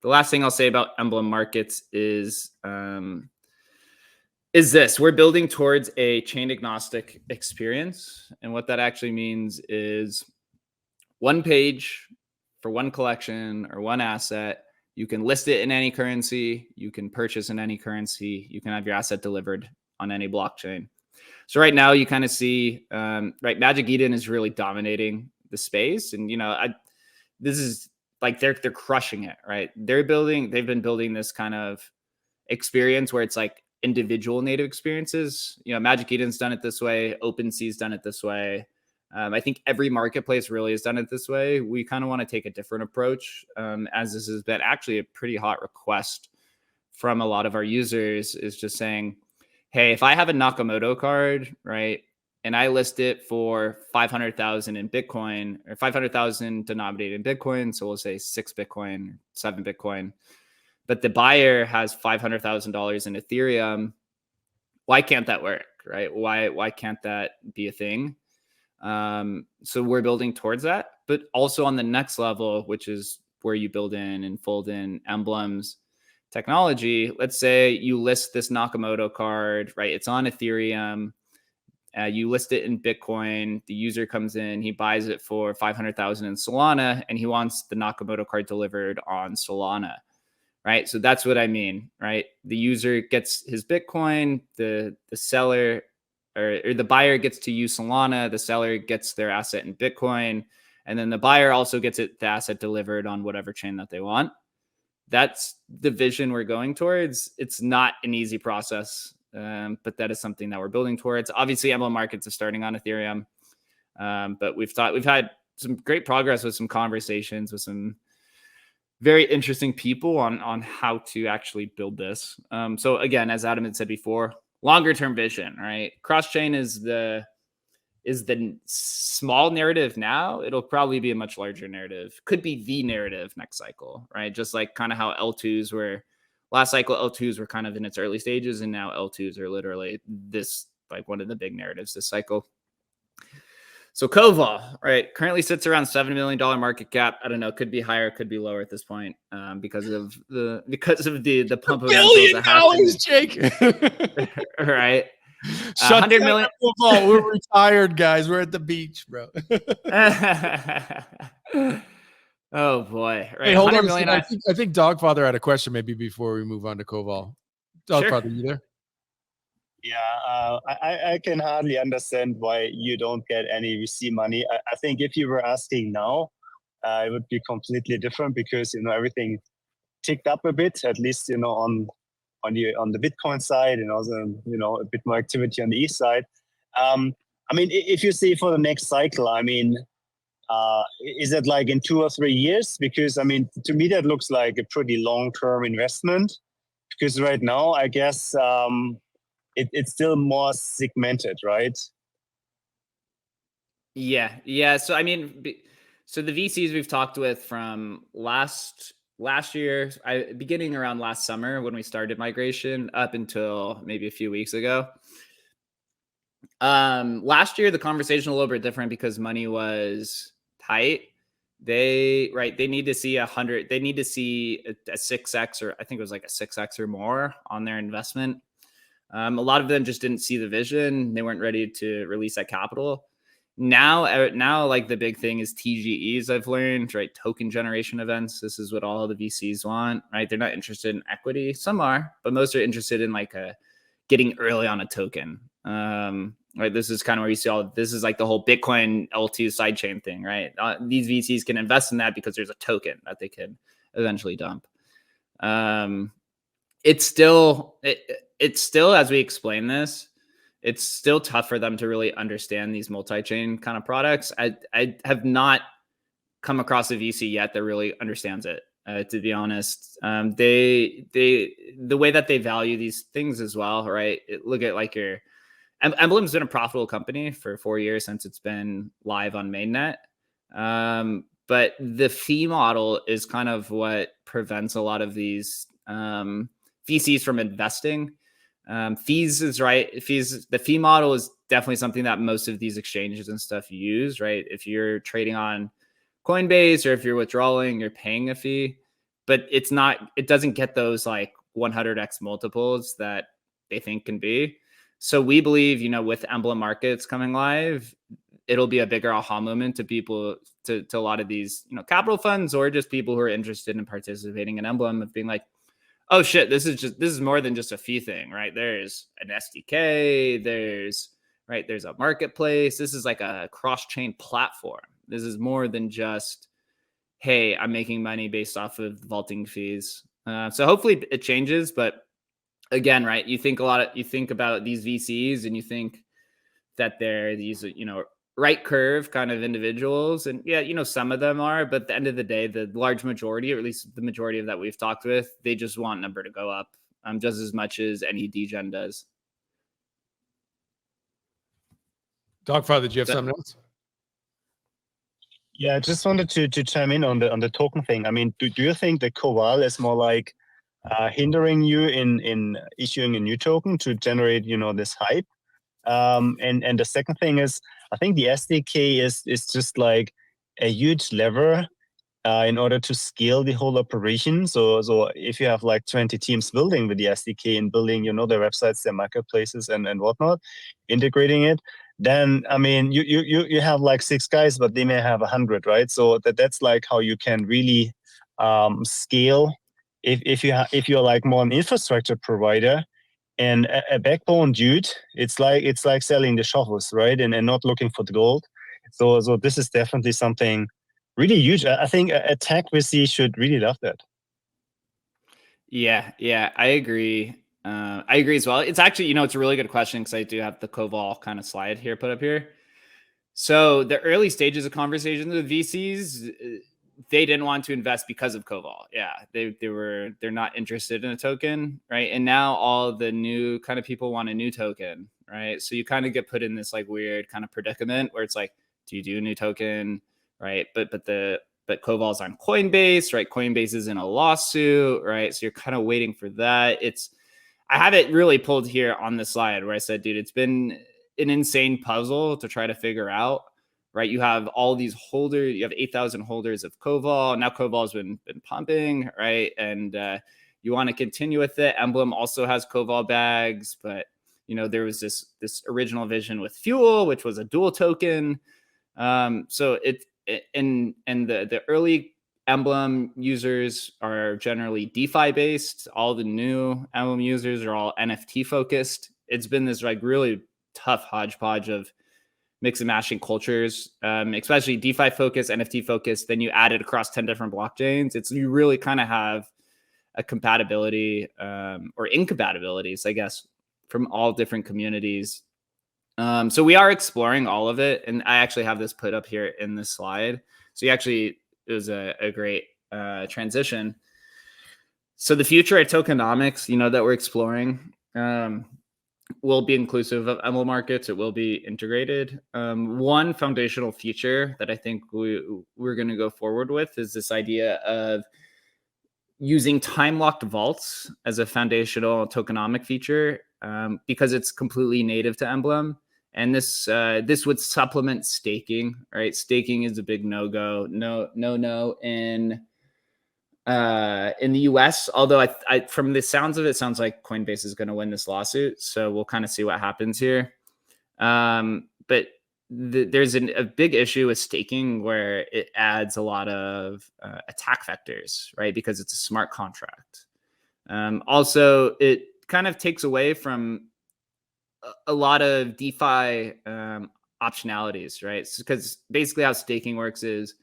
last thing I'll say about Emblem Markets is this: we're building towards a chain agnostic experience. And what that actually means is one page for one collection or one asset. You can list it in any currency. You can purchase in any currency. You can have your asset delivered on any blockchain. So right now you kind of see, right, Magic Eden is really dominating the space. And, this is like, they're crushing it, right? They've been building this kind of experience where it's like individual native experiences. Magic Eden's done it this way. OpenSea's done it this way. I think every marketplace really has done it this way. We kind of want to take a different approach, as this has been actually a pretty hot request from a lot of our users, is just saying, hey, if I have a Nakamoto card, right, and I list it for 500,000 in Bitcoin, or 500,000 denominated in Bitcoin. So we'll say 6 Bitcoin, 7 Bitcoin, but the buyer has $500,000 in Ethereum. Why can't that work, right? Why can't that be a thing? So we're building towards that, but also on the next level, which is where you build in and fold in Emblem's technology. Let's say you list this Nakamoto card, right? It's on Ethereum. You list it in Bitcoin. The user comes in, he buys it for 500,000 in Solana, and he wants the Nakamoto card delivered on Solana, right? So that's what I mean, right? The user gets his Bitcoin, the seller or the buyer gets to use Solana, the seller gets their asset in Bitcoin, and then the buyer also gets the asset delivered on whatever chain that they want. That's the vision we're going towards. It's not an easy process, but that is something that we're building towards. Obviously, Emblem Markets is starting on Ethereum, but we've had some great progress with some conversations with some very interesting people on how to actually build this. So again, as Adam had said before, longer term vision, right? Cross chain is the small narrative now. It'll probably be a much larger narrative. Could be the narrative next cycle, right? Just like kind of how L2s were last cycle. L2s were kind of in its early stages, and now L2s are literally this, like, one of the big narratives this cycle. So Koval, right, currently sits around $7 million market cap. I don't know, could be higher, could be lower at this point, because of the pump of $1 billion, Jake. Right. Shut 100 million. Vault. We're retired, guys. We're at the beach, bro. Oh boy. Right. Hey, hold on. I think Dogfather had a question maybe before we move on to Koval. Dogfather, you there? Yeah, I can hardly understand why you don't get any VC money. I think if you were asking now, it would be completely different, because everything ticked up a bit, at least on the Bitcoin side, and also a bit more activity on the ETH side. I mean, if you see for the next cycle, I mean, is it like in 2 or 3 years? Because I mean, to me that looks like a pretty long-term investment. Because right now, I guess it's still more segmented, right? Yeah. So I mean, so the VCs we've talked with from last year, beginning around last summer when we started migration, up until maybe a few weeks ago. Last year the conversation a little bit different because money was tight. They need to see 100. They need to see a 6x, or I think it was like a 6x or more on their investment. A lot of them just didn't see the vision. They weren't ready to release that capital. Now, like, the big thing is TGEs. I've learned, right? Token generation events. This is what all the VCs want, right? They're not interested in equity. Some are, but most are interested in like getting early on a token. Right. This is kind of where you see this is like the whole Bitcoin L2 sidechain thing, right? These VCs can invest in that because there's a token that they can eventually dump. It's still, as we explain this, it's still tough for them to really understand these multi-chain kind of products. I have not come across a VC yet that really understands it. To be honest, the way that they value these things as well, right? Look at like your Emblem's been a profitable company for 4 years since it's been live on mainnet. But the fee model is kind of what prevents a lot of these VCs from investing. The fee model is definitely something that most of these exchanges and stuff use, right? If you're trading on Coinbase or if you're withdrawing, you're paying a fee, but it doesn't get those like 100x multiples that they think can be. So we believe, with Emblem Markets coming live, it'll be a bigger aha moment to people, to a lot of these, capital funds, or just people who are interested in participating in Emblem, of being like, oh shit, this is more than just a fee thing, right? There's an SDK, there's a marketplace. This is like a cross-chain platform. This is more than just, hey, I'm making money based off of vaulting fees. So hopefully it changes, but again, right, you think about these VCs and you think that they're these, right curve kind of individuals. And yeah, some of them are, but at the end of the day, the large majority, or at least the majority of that we've talked with, they just want number to go up just as much as any degen does. Dogfather, do you have something else? Yeah, I just wanted to chime in on the token thing. I mean, do you think the CoVal is more like hindering you in issuing a new token to generate, this hype? And the second thing is, I think the SDK is just like a huge lever in order to scale the whole operation. So if you have like 20 teams building with the SDK and building, their websites, their marketplaces and whatnot, integrating it, then I mean you have like 6 guys, but they may have 100, right? So that's like how you can really scale if you're like more an infrastructure provider. And a backbone dude, it's like selling the shovels, right? And not looking for the gold. So this is definitely something really huge. I think a tech VC should really love that. Yeah, I agree. I agree as well. It's actually, it's a really good question because I do have the CoVal kind of slide here put up here. So the early stages of conversations with VCs, they didn't want to invest because of CoVal. Yeah, they're not interested in a token, right? And now all the new kind of people want a new token, right? So you kind of get put in this like weird kind of predicament where it's like, do you do a new token, right? But CoVal's on Coinbase, right? Coinbase is in a lawsuit, right? So you're kind of waiting for that. I have it really pulled here on the slide where I said, dude, it's been an insane puzzle to try to figure out, right? You have all these holders, you have 8,000 holders of CoVal. Now CoVal's been pumping, right? And you want to continue with it. Emblem also has CoVal bags, but there was this original vision with Fuel, which was a dual token. So the early Emblem users are generally DeFi based. All the new Emblem users are all NFT focused. It's been this like really tough hodgepodge of mix and matching cultures, especially DeFi focused, NFT focused. Then you add it across 10 different blockchains. You really kind of have a compatibility or incompatibilities, I guess, from all different communities. So we are exploring all of it. And I actually have this put up here in this slide. So it was a great transition. So the future of tokenomics, that we're exploring, will be inclusive of Emblem Markets. It will be integrated. One foundational feature that I think we're going to go forward with is this idea of using time-locked vaults as a foundational tokenomic feature because it's completely native to Emblem. And this would supplement staking, right? Staking is a big no-go, no in the US, although I from the sounds of it, sounds like Coinbase is going to win this lawsuit. So we'll kind of see what happens here. But there's a big issue with staking where it adds a lot of attack vectors, right? Because it's a smart contract. Also, it kind of takes away from a lot of DeFi optionalities, right? Because basically how staking works is,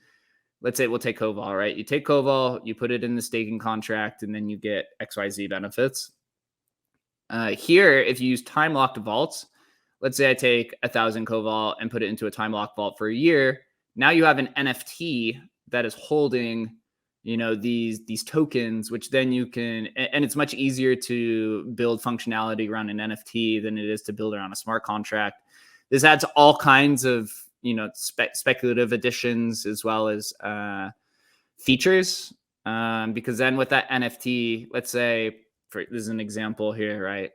let's say we'll take CoVal, right? You take CoVal, you put it in the staking contract, and then you get XYZ benefits. Here, if you use time-locked vaults, let's say I take 1,000 CoVal and put it into a time-locked vault for a year. Now you have an NFT that is holding, these tokens, which then you can, and it's much easier to build functionality around an NFT than it is to build around a smart contract. This adds all kinds of speculative additions as well as features, because then with that NFT, let's say this is an example here, right?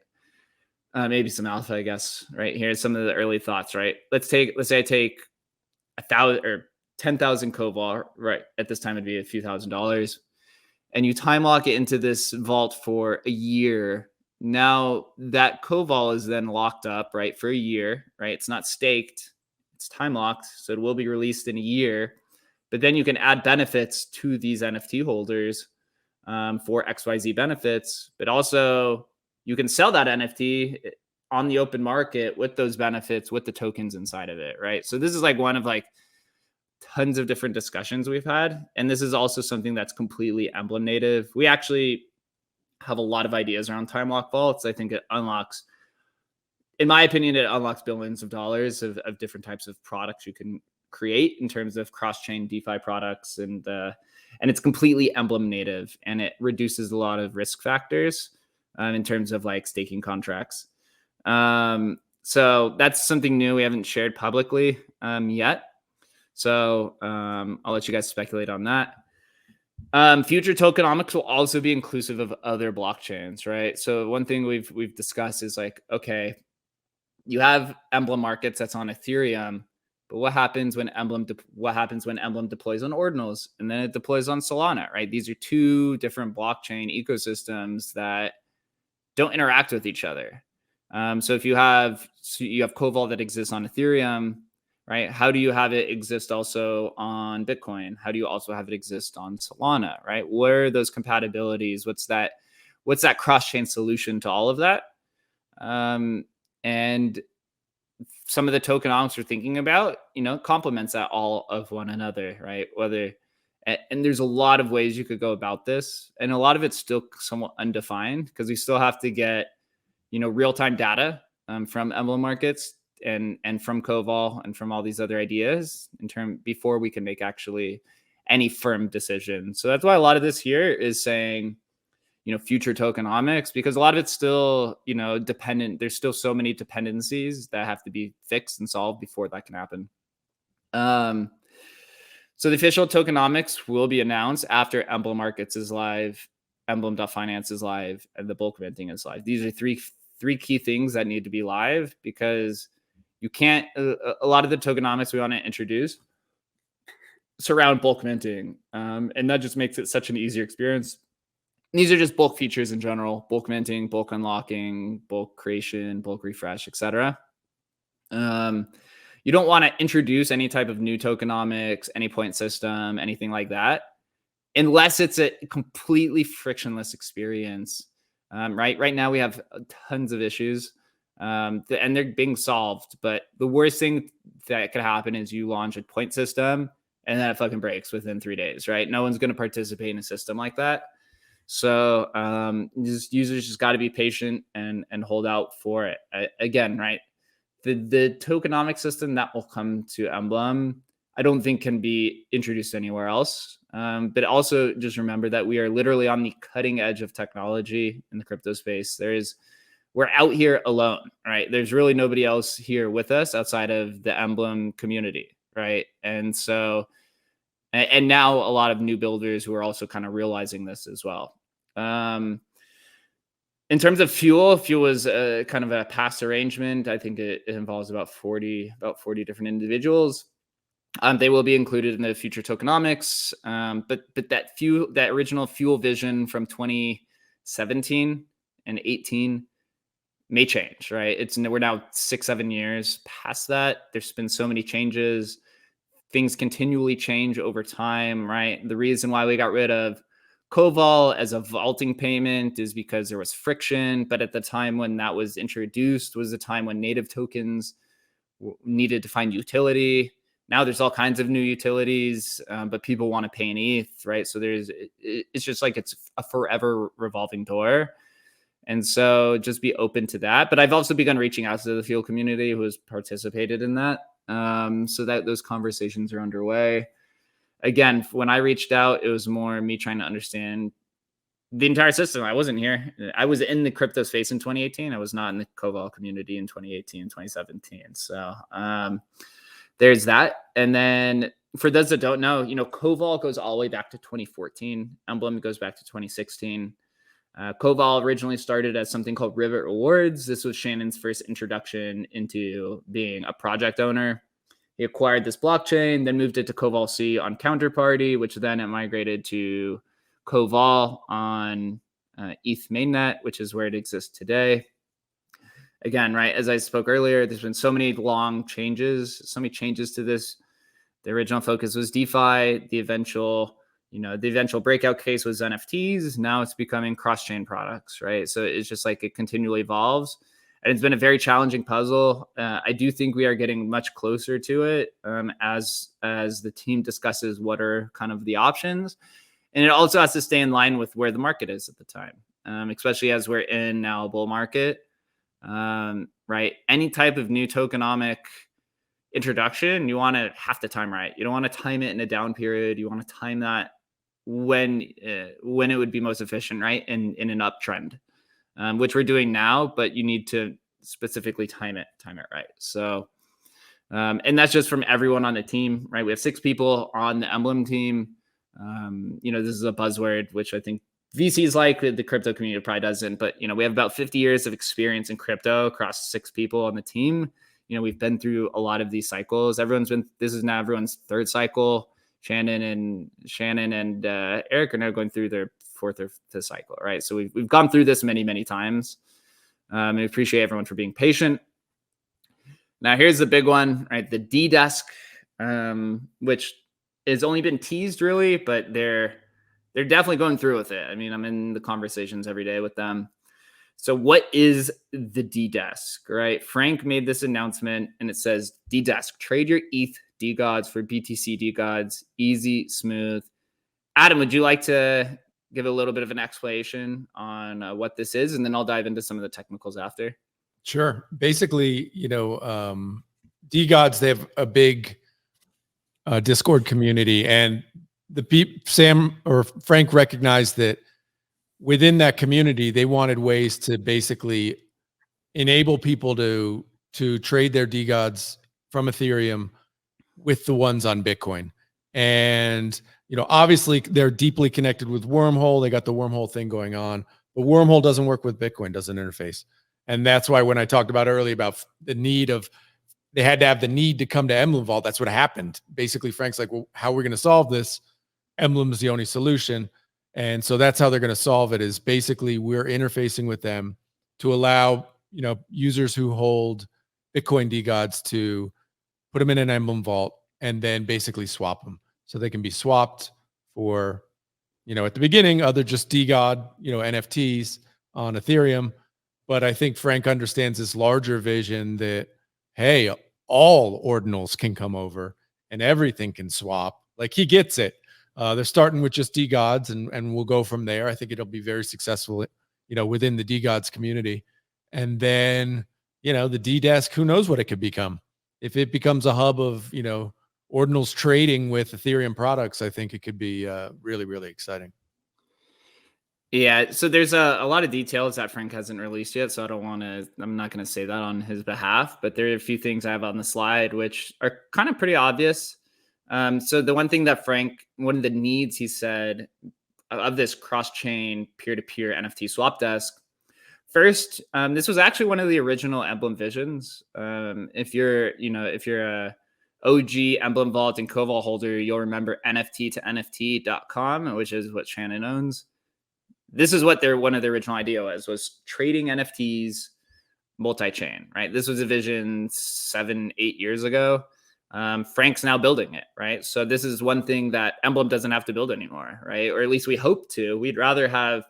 Maybe some alpha, I guess. Right, here's some of the early thoughts. Right, let's say I take 1,000 or 10,000 CoVal. Right, at this time it'd be a few $1,000s, and you time lock it into this vault for a year. Now that CoVal is then locked up, right, for a year. Right, it's not staked. It's time locked, so it will be released in a year. But then you can add benefits to these NFT holders for XYZ benefits. But also you can sell that NFT on the open market with those benefits, with the tokens inside of it, right? So this is like one of like tons of different discussions we've had. And this is also something that's completely Emblem native. We actually have a lot of ideas around time lock vaults. I think it unlocks, in my opinion, it unlocks billions of dollars of different types of products you can create in terms of cross-chain DeFi products. And it's completely Emblem native, and it reduces a lot of risk factors in terms of like staking contracts. So that's something new we haven't shared publicly yet. So I'll let you guys speculate on that. Future tokenomics will also be inclusive of other blockchains, right? So one thing we've discussed is like, okay, you have Emblem Markets that's on Ethereum, but what happens when Emblem deploys on Ordinals and then it deploys on Solana, right? These are two different blockchain ecosystems that don't interact with each other. So if you have CoVault that exists on Ethereum, right? How do you have it exist also on Bitcoin? How do you also have it exist on Solana, right? Where are those compatibilities? What's that cross-chain solution to all of that? And some of the tokenomics we're thinking about, complements that all of one another, right? And there's a lot of ways you could go about this, and a lot of it's still somewhat undefined because we still have to get, real-time data from Emblem Markets and from CoVault and from all these other ideas before we can make actually any firm decision. So that's why a lot of this here is saying, future tokenomics, because a lot of it's still, dependent. There's still so many dependencies that have to be fixed and solved before that can happen. So the official tokenomics will be announced after Emblem Markets is live, Emblem.finance is live, and the bulk minting is live. These are three key things that need to be live, because you can't, a lot of the tokenomics we want to introduce surround bulk minting. And that just makes it such an easier experience. These are just bulk features in general: bulk minting, bulk unlocking, bulk creation, bulk refresh, etc. You don't want to introduce any type of new tokenomics, any point system, anything like that, unless it's a completely frictionless experience. Right now we have tons of issues, and they're being solved. But the worst thing that could happen is you launch a point system and then it fucking breaks within 3 days, right? No one's going to participate in a system like that. So users just got to be patient and hold out for it. Again, right? The tokenomic system that will come to Emblem, I don't think can be introduced anywhere else. But also just remember that we are literally on the cutting edge of technology in the crypto space. We're out here alone, right? There's really nobody else here with us outside of the Emblem community, right? And so, and now a lot of new builders who are also kind of realizing this as well. In terms of fuel is kind of a past arrangement. I think it involves about 40 different individuals. They will be included in the future tokenomics. But that original fuel vision from 2017 and 18 may change, right? We're now 6-7 years past that. There's been so many changes. Things continually change over time, right? The reason why we got rid of CoVault as a vaulting payment is because there was friction. But at the time when that was introduced was the time when native tokens needed to find utility. Now there's all kinds of new utilities, but people want to pay in ETH, right? So it's just like it's a forever revolving door. And so just be open to that. But I've also begun reaching out to the fuel community who has participated in that, so that those conversations are underway. Again, when I reached out, it was more me trying to understand the entire system. I wasn't here. I was in the crypto space in 2018. I was not in the CoVault community in 2018, 2017. So there's that. And then for those that don't know, CoVault goes all the way back to 2014. Emblem goes back to 2016. CoVault originally started as something called Rivet Rewards. This was Shannon's first introduction into being a project owner. He acquired this blockchain, then moved it to CoVault C on Counterparty, which then it migrated to CoVault on ETH mainnet, which is where it exists today. Again, right, as I spoke earlier, there's been so many changes to this. The original focus was DeFi. The eventual breakout case was NFTs. Now it's becoming cross-chain products, right? So it's just like it continually evolves. And it's been a very challenging puzzle. I do think we are getting much closer to it as the team discusses what are kind of the options. And it also has to stay in line with where the market is at the time, especially as we're in now a bull market, right? Any type of new tokenomic introduction, you want to have to time right. You don't want to time it in a down period. You want to time that when it would be most efficient, right? In an uptrend. Which we're doing now, but you need to specifically time it right. So, and that's just from everyone on the team, right? We have 6 people on the Emblem team. This is a buzzword, which I think VCs like, the crypto community probably doesn't, but, we have about 50 years of experience in crypto across 6 people on the team. We've been through a lot of these cycles. This is now everyone's 3rd cycle. Shannon and Eric are now going through their 4th or 5th cycle, right? So we've gone through this many, many times. I appreciate everyone for being patient. Now here's the big one, right? The D-Desk, which has only been teased really, but they're definitely going through with it. I mean, I'm in the conversations every day with them. So what is the D-Desk, right? Frank made this announcement and it says, D-Desk, trade your ETH D-Gods for BTC D-Gods, easy, smooth. Adam, would you like to give a little bit of an explanation on what this is? And then I'll dive into some of the technicals after. Sure. Basically, D-Gods, they have a big Discord community, and Sam or Frank recognized that within that community, they wanted ways to basically enable people to trade their D-Gods from Ethereum with the ones on Bitcoin. And, obviously they're deeply connected with Wormhole. They got the Wormhole thing going on, but Wormhole doesn't work with Bitcoin, doesn't interface. And that's why when I talked about earlier about they had to have the need to come to Emblem Vault, that's what happened. Basically, Frank's like, well, how are we going to solve this? Emblem is the only solution. And so that's how they're going to solve it, is basically we're interfacing with them to allow, users who hold Bitcoin D-Gods to put them in an Emblem Vault and then basically swap them. So they can be swapped for, at the beginning, other just D-God, NFTs on Ethereum. But I think Frank understands this larger vision that, hey, all ordinals can come over and everything can swap. Like, he gets it. They're starting with just D-Gods and we'll go from there. I think it'll be very successful, within the D-Gods community. And then, the D-Desk, who knows what it could become. If it becomes a hub of, ordinals trading with Ethereum products, I think it could be really, really exciting. Yeah, so there's a lot of details that Frank hasn't released yet, so I'm not going to say that on his behalf, but there are a few things I have on the slide which are kind of pretty obvious. So the one thing that one of the needs he said of this cross-chain peer-to-peer NFT swap desk, first, this was actually one of the original Emblem visions. If you're a OG Emblem Vault and Co-Vault holder, you'll remember NFT2NFT.com, which is what Shannon owns. This is what one of the original idea was trading NFTs multi-chain, right? This was a vision 7-8 years ago. Frank's now building it, right? So this is one thing that Emblem doesn't have to build anymore, right? Or at least we hope to. We'd rather have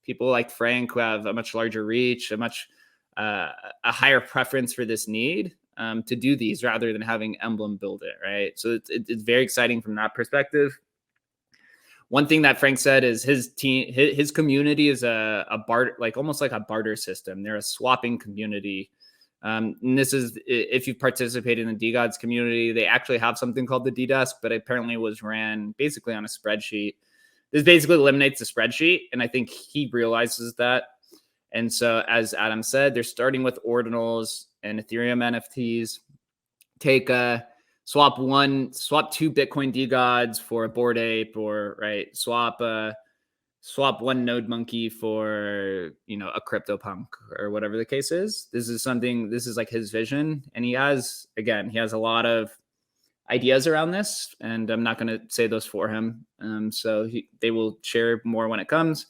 people like Frank who have a much larger reach, a higher preference for this need to do these rather than having Emblem build it, right? So it's very exciting from that perspective. One thing that Frank said is his team, his community is a barter, like almost like a barter system. They're a swapping community. And this is, if you've participated in the D-Gods community, they actually have something called the D-Desk, but apparently it was ran basically on a spreadsheet. This basically eliminates the spreadsheet, and I think he realizes that. And so, as Adam said, they're starting with ordinals and Ethereum NFTs. Swap 2 Bitcoin D-Gods for a Bored Ape, or swap 1 Node Monkey for a CryptoPunk or whatever the case is. This is like his vision, and he has a lot of ideas around this, and I'm not going to say those for him. So they will share more when it comes.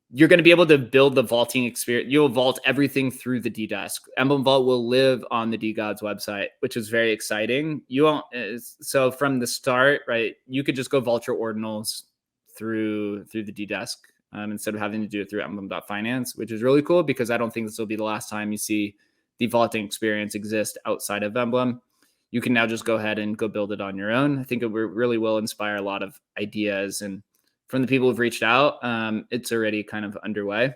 You're going to be able to build the vaulting experience. You'll vault everything through the D-Desk. Emblem Vault will live on the D-Gods website, which is very exciting. So from the start, right, you could just go vault your ordinals through the D-Desk instead of having to do it through Emblem.finance, which is really cool because I don't think this will be the last time you see the vaulting experience exist outside of Emblem. You can now just go ahead and go build it on your own. I think it really will inspire a lot of ideas, and from the people who've reached out, it's already kind of underway.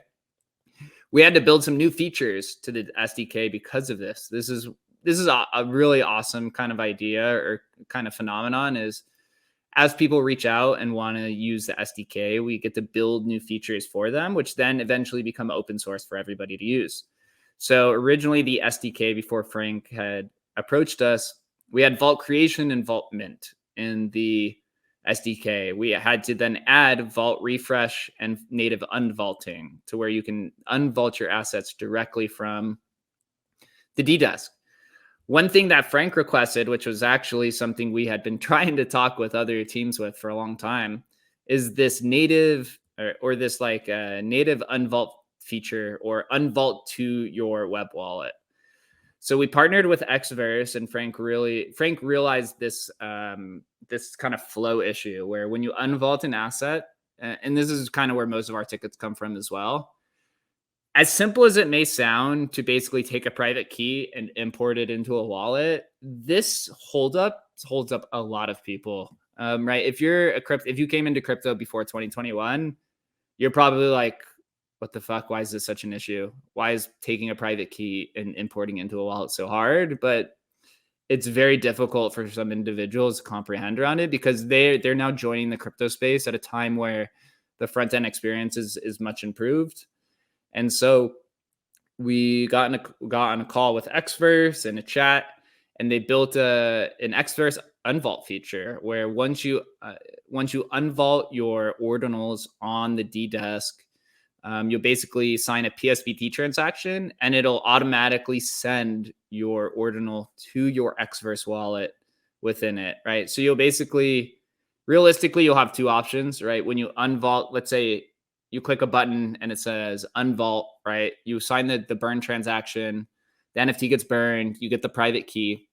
We had to build some new features to the SDK because of this. This is a really awesome kind of idea or kind of phenomenon, is as people reach out and want to use the SDK, we get to build new features for them, which then eventually become open source for everybody to use. So originally the SDK, before Frank had approached us, we had Vault Creation and Vault Mint in the SDK. We had to then add Vault Refresh and native unvaulting to where you can unvault your assets directly from the D-Desk. One thing that Frank requested, which was actually something we had been trying to talk with other teams with for a long time, is this native or this like native unvault feature or unvault to your web wallet. So we partnered with Xverse, and Frank realized this this kind of flow issue where when you unvault an asset, and this is kind of where most of our tickets come from as well. As simple as it may sound to basically take a private key and import it into a wallet, this holds up a lot of people, right? If you came into crypto before 2021, you're probably like, what the fuck? Why is this such an issue? Why is taking a private key and importing into a wallet so hard? But it's very difficult for some individuals to comprehend around it because they're now joining the crypto space at a time where the front end experience is much improved. And so we got on a call with Xverse and a chat, and they built an Xverse unvault feature where once you unvault your ordinals on the D-Desk, you'll basically sign a PSBT transaction, and it'll automatically send your ordinal to your Xverse wallet within it, right? So you'll realistically, you'll have two options, right? When you unvault, let's say you click a button and it says unvault, right? You sign the burn transaction, the NFT gets burned, you get the private key.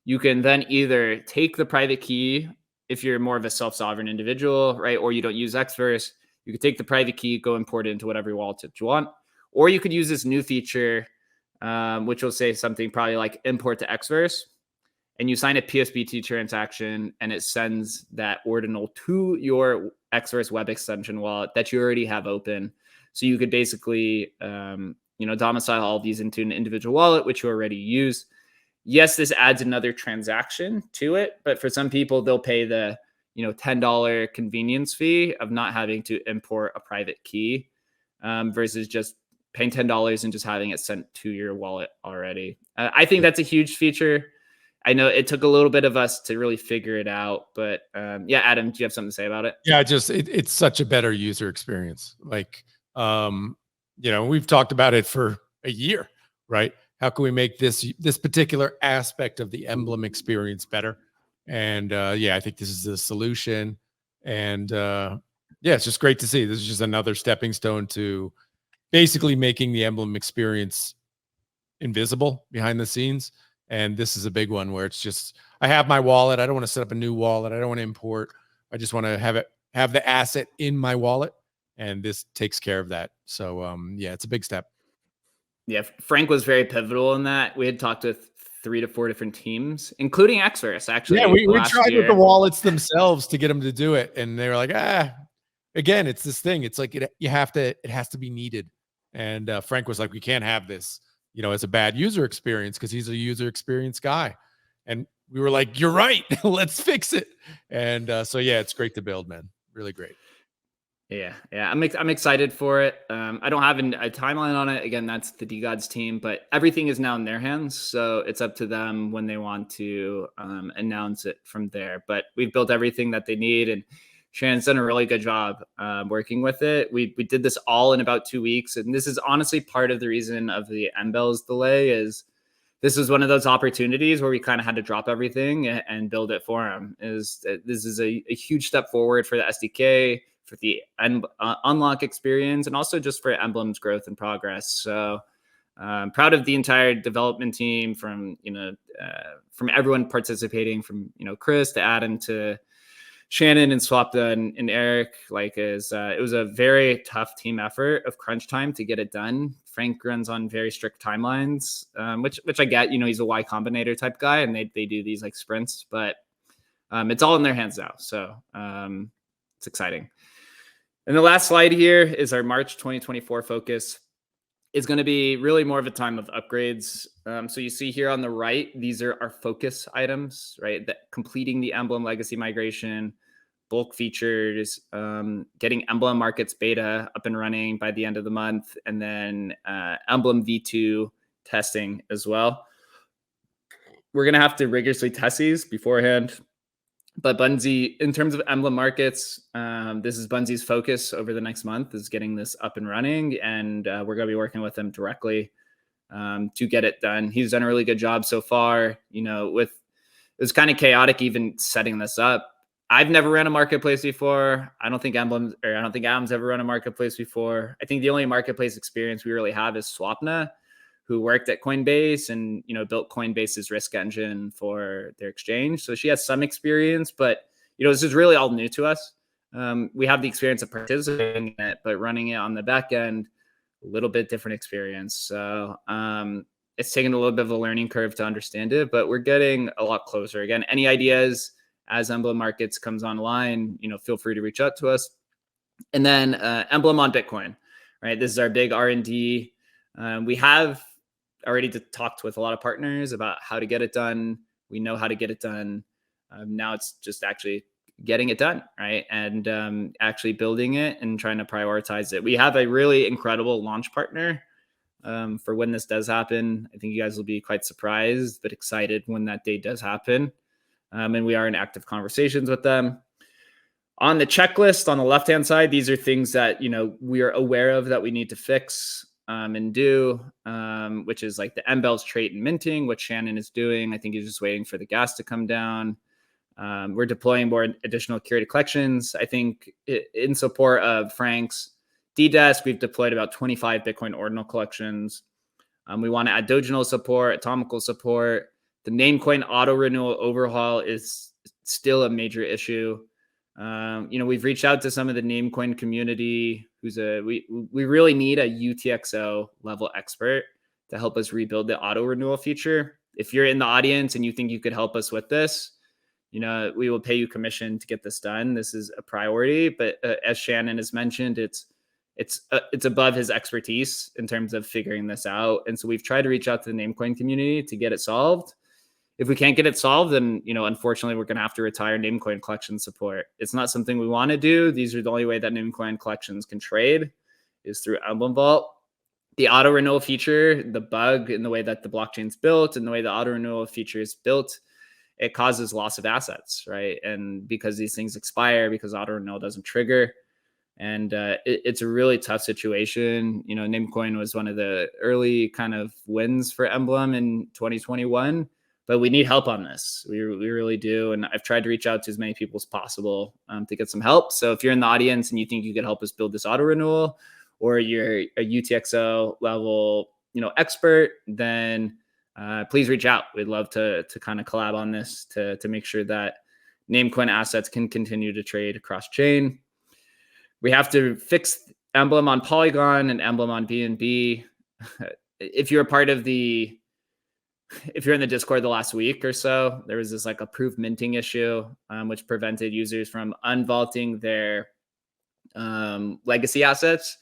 You can then either take the private key if you're more of a self-sovereign individual, right? Or you don't use Xverse. You could take the private key, go import it into whatever wallet you want. Or you could use this new feature, which will say something probably like import to Xverse. And you sign a PSBT transaction and it sends that ordinal to your Xverse web extension wallet that you already have open. So you could basically, domicile all of these into an individual wallet, which you already use. Yes, this adds another transaction to it, but for some people, they'll pay the $10 convenience fee of not having to import a private key versus just paying $10 and just having it sent to your wallet already. I think that's a huge feature. I know it took a little bit of us to really figure it out, but yeah, Adam, do you have something to say about it? Yeah, it's such a better user experience. Like, we've talked about it for a year, right? How can we make this particular aspect of the Emblem experience better? And I think this is the solution. And it's just great to see. This is just another stepping stone to basically making the Emblem experience invisible behind the scenes. And this is a big one where it's just, I have my wallet. I don't want to set up a new wallet. I don't want to import. I just want to have the asset in my wallet. And this takes care of that. So it's a big step. Yeah, Frank was very pivotal in that. We had talked with 3 to 4 different teams, including Xverse, actually. Yeah, we tried with the wallets themselves to get them to do it. And they were like, again, it's this thing. It's like it has to be needed. And Frank was like, we can't have this, as a bad user experience because he's a user experience guy. And we were like, you're right. Let's fix it. And it's great to build, man. Really great. Yeah. I'm excited for it. I don't have a timeline on it. Again, that's the DGods team, but everything is now in their hands. So it's up to them when they want to announce it from there. But we've built everything that they need, and Shannon's done a really good job working with it. We did this all in about 2 weeks, and this is honestly part of the reason of the Embel's delay is this was one of those opportunities where we kind of had to drop everything and build it for them. This is a huge step forward for the SDK, for the unlock experience, and also just for Emblem's growth and progress. So proud of the entire development team, from everyone participating, from Chris to Adam to Shannon and Swapta and Eric. It was a very tough team effort of crunch time to get it done. Frank runs on very strict timelines, which I get. He's a Y Combinator type guy, and they do these like sprints, but it's all in their hands now. So it's exciting. And the last slide here is our March 2024 focus. Is going to be really more of a time of upgrades. So you see here on the right, these are our focus items, right? Completing the Emblem Legacy migration, bulk features, getting Emblem Markets beta up and running by the end of the month, and then Emblem V2 testing as well. We're going to have to rigorously test these beforehand. But Bunzi, in terms of Emblem Markets, this is Bunzi's focus over the next month, is getting this up and running. And we're going to be working with him directly to get it done. He's done a really good job so far. It was kind of chaotic even setting this up. I've never ran a marketplace before. I don't think Adam's ever run a marketplace before. I think the only marketplace experience we really have is Swapna, who worked at Coinbase and, built Coinbase's risk engine for their exchange. So she has some experience, but, this is really all new to us. We have the experience of participating in it, but running it on the back end, a little bit different experience. So it's taken a little bit of a learning curve to understand it, but we're getting a lot closer. Again, any ideas as Emblem Markets comes online, feel free to reach out to us. And then Emblem on Bitcoin, right? This is our big R&D. We have already talked with a lot of partners about how to get it done. We know how to get it done. Now it's just actually getting it done, right? And actually building it and trying to prioritize it. We have a really incredible launch partner for when this does happen. I think you guys will be quite surprised, but excited when that day does happen. And we are in active conversations with them. On the checklist on the left-hand side, these are things that, we are aware of that we need to fix and do, which is like the MBEL's trait and minting, what Shannon is doing. I think he's just waiting for the gas to come down. We're deploying more additional curated collections. I think in support of Frank's D-Desk, we've deployed about 25 Bitcoin ordinal collections. We want to add Dogenal support, atomical support. The Namecoin auto renewal overhaul is still a major issue. We've reached out to some of the Namecoin community we really need a UTXO level expert to help us rebuild the auto renewal feature. If you're in the audience and you think you could help us with this, we will pay you commission to get this done. This is a priority, but as Shannon has mentioned, it's above his expertise in terms of figuring this out. And so we've tried to reach out to the Namecoin community to get it solved. If we can't get it solved, then, unfortunately, we're going to have to retire Namecoin collection support. It's not something we want to do. These are the only way that Namecoin collections can trade is through Emblem Vault. The auto renewal feature, the bug in the way that the blockchain's built and the way the auto renewal feature is built, it causes loss of assets, right? And because these things expire, because auto renewal doesn't trigger, and it's a really tough situation. Namecoin was one of the early kind of wins for Emblem in 2021. But we need help on this. We really do. And I've tried to reach out to as many people as possible to get some help. So if you're in the audience and you think you could help us build this auto renewal, or you're a UTXO level, expert, then please reach out. We'd love to kind of collab on this to make sure that Namecoin assets can continue to trade across chain. We have to fix Emblem on Polygon and Emblem on BNB. If you're in the Discord the last week or so, there was this like approved minting issue, which prevented users from unvaulting their legacy assets.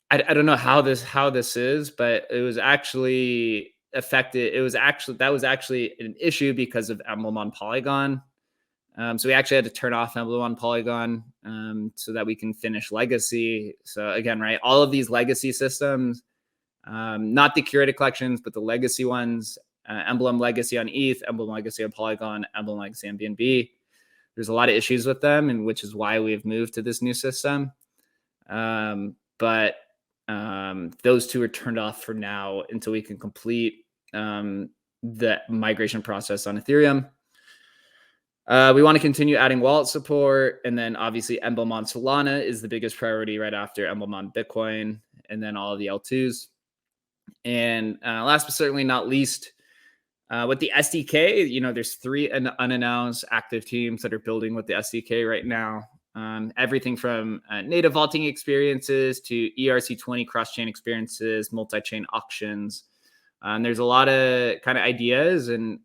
I don't know how this is, but it was actually affected. That was actually an issue because of Emblem on Polygon. So we actually had to turn off Emblem on Polygon so that we can finish legacy. So again, right, all of these legacy systems, not the curated collections, but the legacy ones, Emblem Legacy on ETH, Emblem Legacy on Polygon, Emblem Legacy on BNB. There's a lot of issues with them, and which is why we've moved to this new system. But those two are turned off for now until we can complete the migration process on Ethereum. We want to continue adding wallet support, and then obviously Emblem on Solana is the biggest priority right after Emblem on Bitcoin, and then all of the L2s. And last but certainly not least, with the SDK, there's 3 unannounced active teams that are building with the SDK right now. Everything from native vaulting experiences to ERC20 cross-chain experiences, multi-chain auctions. There's a lot of kind of ideas, and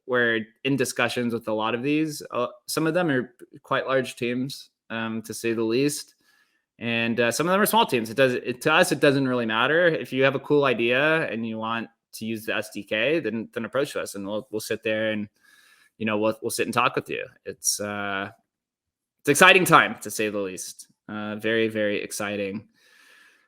we're in discussions with a lot of these. Some of them are quite large teams, to say the least. And some of them are small teams. To us, it doesn't really matter. If you have a cool idea and you want to use the SDK, then approach us, and we'll sit there and we'll sit and talk with you. It's exciting time to say the least. Very, very exciting.